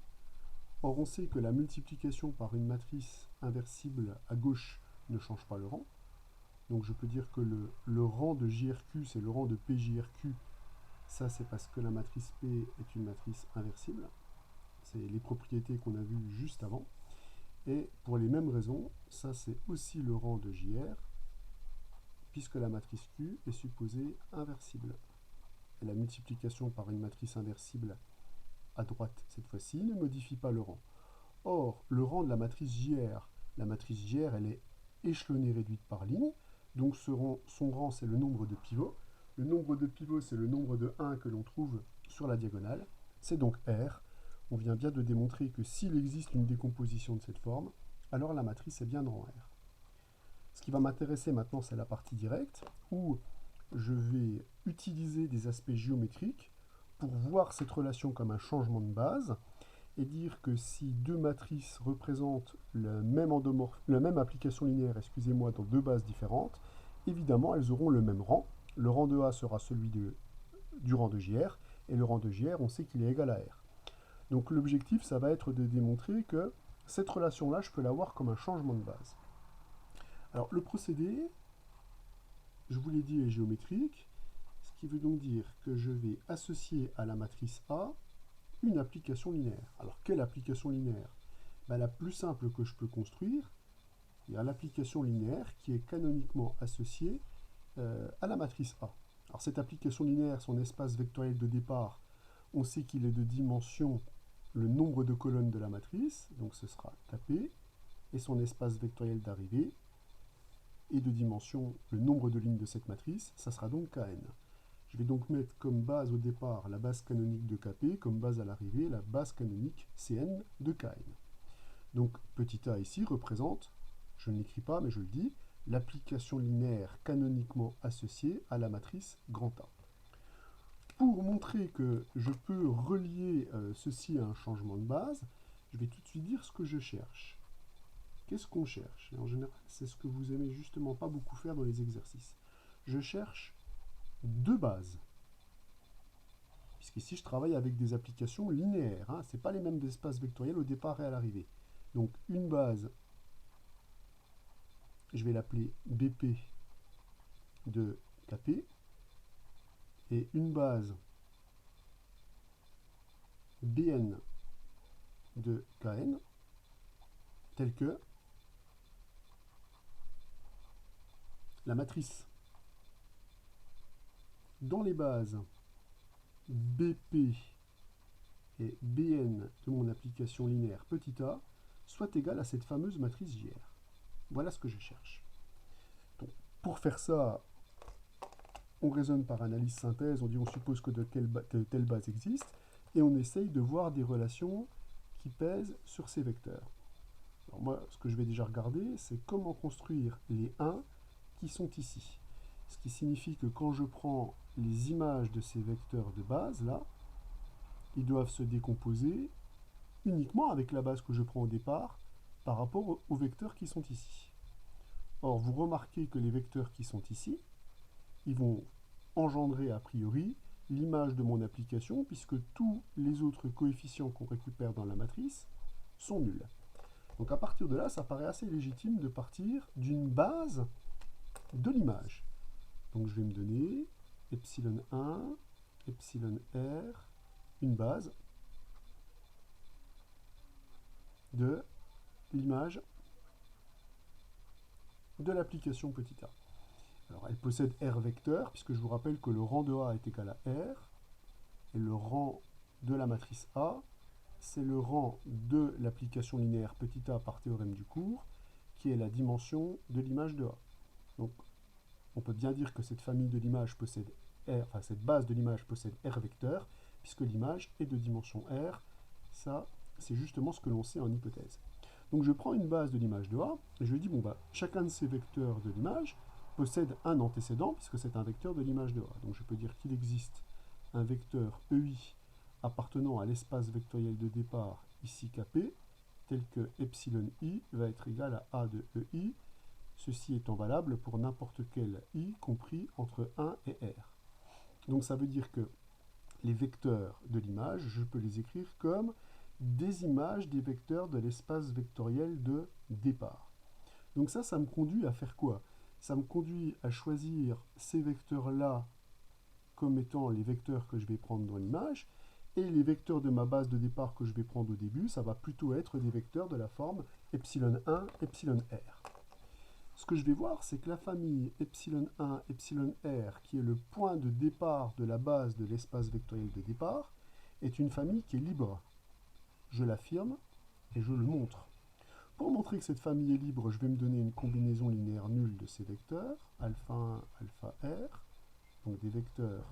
Or, on sait que la multiplication par une matrice inversible à gauche ne change pas le rang. Donc je peux dire que le rang de JRQ, c'est le rang de PJRQ. Ça, c'est parce que la matrice P est une matrice inversible. C'est les propriétés qu'on a vues juste avant. Et pour les mêmes raisons, ça, c'est aussi le rang de JR, puisque la matrice Q est supposée inversible. Et la multiplication par une matrice inversible à droite, cette fois-ci, ne modifie pas le rang. Or, le rang de la matrice JR, elle est échelonnée réduite par ligne, donc son rang, c'est le nombre de pivots. Le nombre de pivots, c'est le nombre de 1 que l'on trouve sur la diagonale. C'est donc R. On vient bien de démontrer que s'il existe une décomposition de cette forme, alors la matrice est bien de rang R. Ce qui va m'intéresser maintenant, c'est la partie directe, où je vais utiliser des aspects géométriques pour voir cette relation comme un changement de base, et dire que si deux matrices représentent la même application linéaire, excusez-moi, dans deux bases différentes, évidemment, elles auront le même rang. Le rang de A sera celui du rang de JR, et le rang de JR, on sait qu'il est égal à R. Donc l'objectif, ça va être de démontrer que cette relation-là, je peux la voir comme un changement de base. Alors le procédé, je vous l'ai dit, est géométrique, ce qui veut donc dire que je vais associer à la matrice A une application linéaire. Alors quelle application linéaire? La plus simple que je peux construire, il y a l'application linéaire qui est canoniquement associée à la matrice A. Alors cette application linéaire, son espace vectoriel de départ, on sait qu'il est de dimension le nombre de colonnes de la matrice, donc ce sera Kp, et son espace vectoriel d'arrivée est de dimension le nombre de lignes de cette matrice, ça sera donc Kn. Je vais donc mettre comme base au départ la base canonique de Kp, comme base à l'arrivée la base canonique Cn de Kn. Donc petit a ici représente, je ne l'écris pas mais je le dis, l'application linéaire canoniquement associée à la matrice grand A. Pour montrer que je peux relier ceci à un changement de base, je vais tout de suite dire ce que je cherche. Qu'est-ce qu'on cherche? Et en général, c'est ce que vous aimez justement pas beaucoup faire dans les exercices. Je cherche deux bases. Puisqu'ici, je travaille avec des applications linéaires. Ce n'est pas les mêmes espaces vectoriels au départ et à l'arrivée. Donc, une base, je vais l'appeler BP de Kp. Et une base Bn de Kn, telle que la matrice dans les bases BP et Bn de mon application linéaire petit a soit égale à cette fameuse matrice JR. Voilà ce que je cherche. Donc, pour faire ça, on raisonne par analyse synthèse, on suppose que telle base existe, et on essaye de voir des relations qui pèsent sur ces vecteurs. Alors moi, ce que je vais déjà regarder, c'est comment construire les 1 qui sont ici. Ce qui signifie que quand je prends les images de ces vecteurs de base, là, ils doivent se décomposer uniquement avec la base que je prends au départ par rapport aux vecteurs qui sont ici. Or, vous remarquez que les vecteurs qui sont ici, ils vont engendrer a priori l'image de mon application, puisque tous les autres coefficients qu'on récupère dans la matrice sont nuls. Donc à partir de là, ça paraît assez légitime de partir d'une base de l'image. Donc je vais me donner epsilon 1, epsilon r, une base de l'image de l'application petit a. Alors elle possède R vecteur, puisque je vous rappelle que le rang de A est égal à R, et le rang de la matrice A c'est le rang de l'application linéaire petit a par théorème du cours, qui est la dimension de l'image de A. Donc, on peut bien dire que cette famille de l'image possède R, enfin cette base de l'image possède R vecteurs, puisque l'image est de dimension R. Ça, c'est justement ce que l'on sait en hypothèse. Donc je prends une base de l'image de A, et je dis, bon, bah, chacun de ces vecteurs de l'image possède un antécédent, puisque c'est un vecteur de l'image de A. Donc je peux dire qu'il existe un vecteur EI appartenant à l'espace vectoriel de départ, ici Kp, tel que epsilon i va être égal à A de EI, ceci étant valable pour n'importe quel i compris entre 1 et R. Donc ça veut dire que les vecteurs de l'image, je peux les écrire comme des images des vecteurs de l'espace vectoriel de départ. Donc ça me conduit à faire quoi? Ça me conduit à choisir ces vecteurs-là comme étant les vecteurs que je vais prendre dans l'image, et les vecteurs de ma base de départ que je vais prendre au début, ça va plutôt être des vecteurs de la forme epsilon 1, epsilon r. Ce que je vais voir, c'est que la famille epsilon 1, epsilon r, qui est le point de départ de la base de l'espace vectoriel de départ, est une famille qui est libre. Je l'affirme et je le montre. Pour montrer que cette famille est libre, je vais me donner une combinaison linéaire nulle de ces vecteurs, alpha 1, alpha r, donc des vecteurs,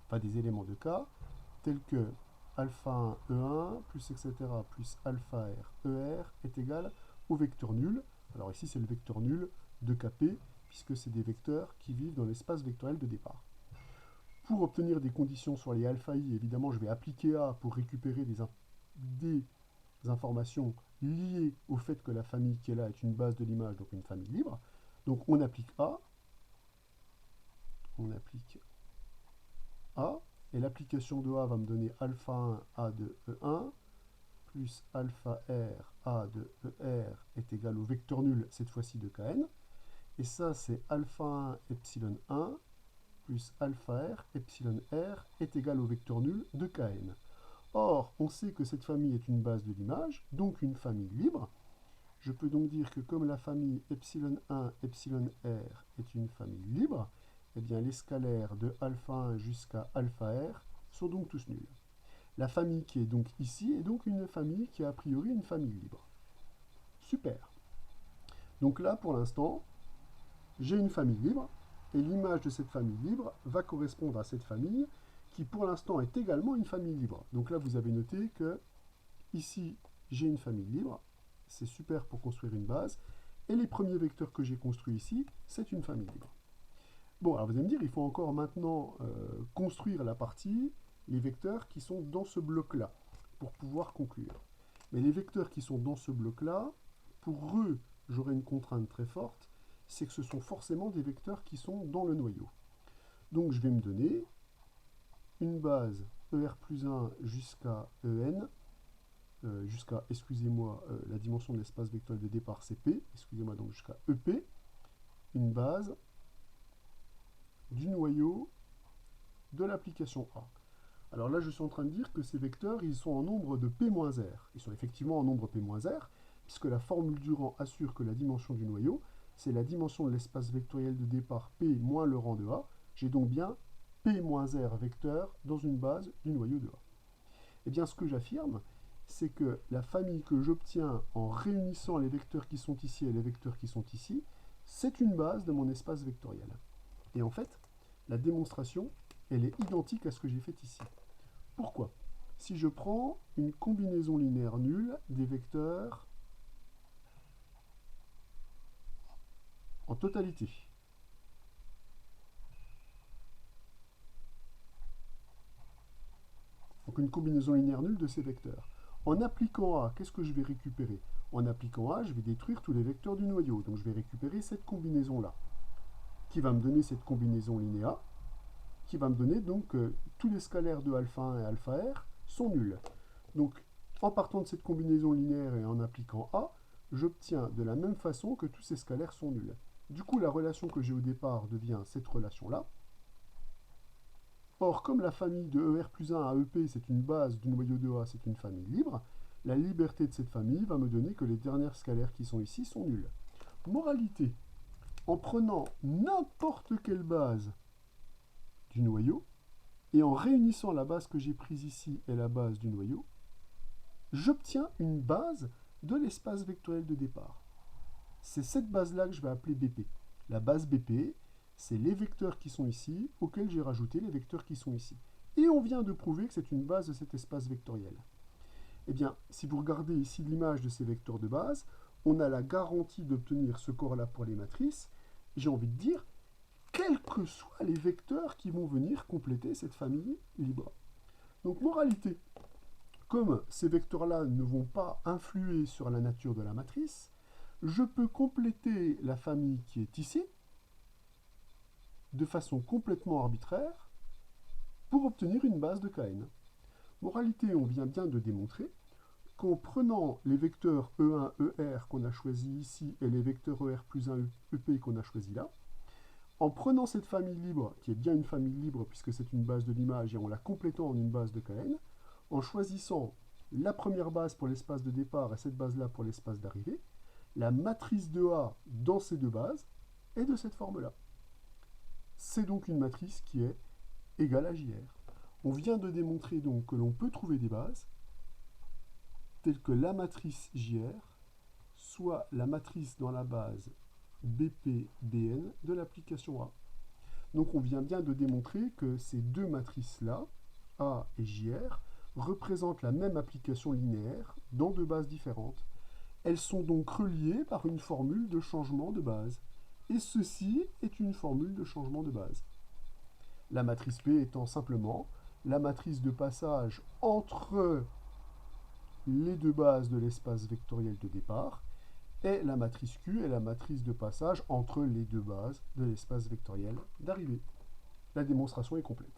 enfin des éléments de K, tels que alpha 1, E1, plus etc., plus alpha r, ER est égal au vecteur nul. Alors ici, c'est le vecteur nul de Kp, puisque c'est des vecteurs qui vivent dans l'espace vectoriel de départ. Pour obtenir des conditions sur les alpha i, évidemment, je vais appliquer A pour récupérer des informations liées au fait que la famille qui est là est une base de l'image, donc une famille libre. Donc on applique A, et l'application de A va me donner alpha 1 A de E1, plus alpha R A de ER est égal au vecteur nul, cette fois-ci de Kn. Et ça, c'est alpha 1 epsilon 1 plus alpha R epsilon R est égal au vecteur nul de Kn. Or, on sait que cette famille est une base de l'image, donc une famille libre. Je peux donc dire que comme la famille epsilon 1 epsilon R est une famille libre, eh bien les scalaires de alpha 1 jusqu'à alpha R sont donc tous nuls. La famille qui est donc ici est donc une famille qui est a priori une famille libre. Super. Donc là, pour l'instant, j'ai une famille libre, et l'image de cette famille libre va correspondre à cette famille qui, pour l'instant, est également une famille libre. Donc là, vous avez noté que ici, j'ai une famille libre. C'est super pour construire une base. Et les premiers vecteurs que j'ai construits ici, c'est une famille libre. Bon, alors vous allez me dire, il faut encore maintenant construire la partie, les vecteurs qui sont dans ce bloc-là, pour pouvoir conclure. Mais les vecteurs qui sont dans ce bloc-là, pour eux, j'aurai une contrainte très forte, c'est que ce sont forcément des vecteurs qui sont dans le noyau. Donc je vais me donner une base ER plus 1 jusqu'à EN, jusqu'à, excusez-moi, la dimension de l'espace vectoriel de départ c'est P, excusez-moi, donc jusqu'à EP, une base du noyau de l'application A. Alors là, je suis en train de dire que ces vecteurs, ils sont en nombre de P-R. Ils sont effectivement en nombre P-R, puisque la formule du rang assure que la dimension du noyau, c'est la dimension de l'espace vectoriel de départ P moins le rang de A. J'ai donc bien P-R vecteurs dans une base du noyau de A. Et bien, ce que j'affirme, c'est que la famille que j'obtiens en réunissant les vecteurs qui sont ici et les vecteurs qui sont ici, c'est une base de mon espace vectoriel. Et en fait, la démonstration, elle est identique à ce que j'ai fait ici. Pourquoi? Si je prends une combinaison linéaire nulle des vecteurs en totalité, donc une combinaison linéaire nulle de ces vecteurs, en appliquant A, qu'est-ce que je vais récupérer? En appliquant A, je vais détruire tous les vecteurs du noyau, donc je vais récupérer cette combinaison-là, qui va me donner cette combinaison linéaire, qui va me donner donc tous les scalaires de alpha 1 et alpha r sont nuls. Donc, en partant de cette combinaison linéaire et en appliquant A, j'obtiens de la même façon que tous ces scalaires sont nuls. Du coup, la relation que j'ai au départ devient cette relation-là. Or, comme la famille de ER plus 1 à EP, c'est une base du noyau de A, c'est une famille libre, la liberté de cette famille va me donner que les dernières scalaires qui sont ici sont nuls. Moralité, en prenant n'importe quelle base du noyau, et en réunissant la base que j'ai prise ici et la base du noyau, j'obtiens une base de l'espace vectoriel de départ. C'est cette base-là que je vais appeler BP. La base BP, c'est les vecteurs qui sont ici, auxquels j'ai rajouté les vecteurs qui sont ici. Et on vient de prouver que c'est une base de cet espace vectoriel. Eh bien, si vous regardez ici l'image de ces vecteurs de base, on a la garantie d'obtenir ce corps-là pour les matrices. J'ai envie de dire, quels que soient les vecteurs qui vont venir compléter cette famille libre. Donc, moralité, comme ces vecteurs-là ne vont pas influer sur la nature de la matrice, je peux compléter la famille qui est ici de façon complètement arbitraire pour obtenir une base de Kn. Moralité, on vient bien de démontrer qu'en prenant les vecteurs E1, ER qu'on a choisi ici et les vecteurs ER plus 1, EP qu'on a choisi là, en prenant cette famille libre, qui est bien une famille libre puisque c'est une base de l'image, et en la complétant en une base de Kn, en choisissant la première base pour l'espace de départ et cette base-là pour l'espace d'arrivée, la matrice de A dans ces deux bases est de cette forme-là. C'est donc une matrice qui est égale à JR. On vient de démontrer donc que l'on peut trouver des bases telles que la matrice JR soit la matrice dans la base BP-BN de l'application A. Donc on vient bien de démontrer que ces deux matrices-là, A et JR, représentent la même application linéaire dans deux bases différentes. Elles sont donc reliées par une formule de changement de base. Et ceci est une formule de changement de base. La matrice P étant simplement la matrice de passage entre les deux bases de l'espace vectoriel de départ, et la matrice Q est la matrice de passage entre les deux bases de l'espace vectoriel d'arrivée. La démonstration est complète.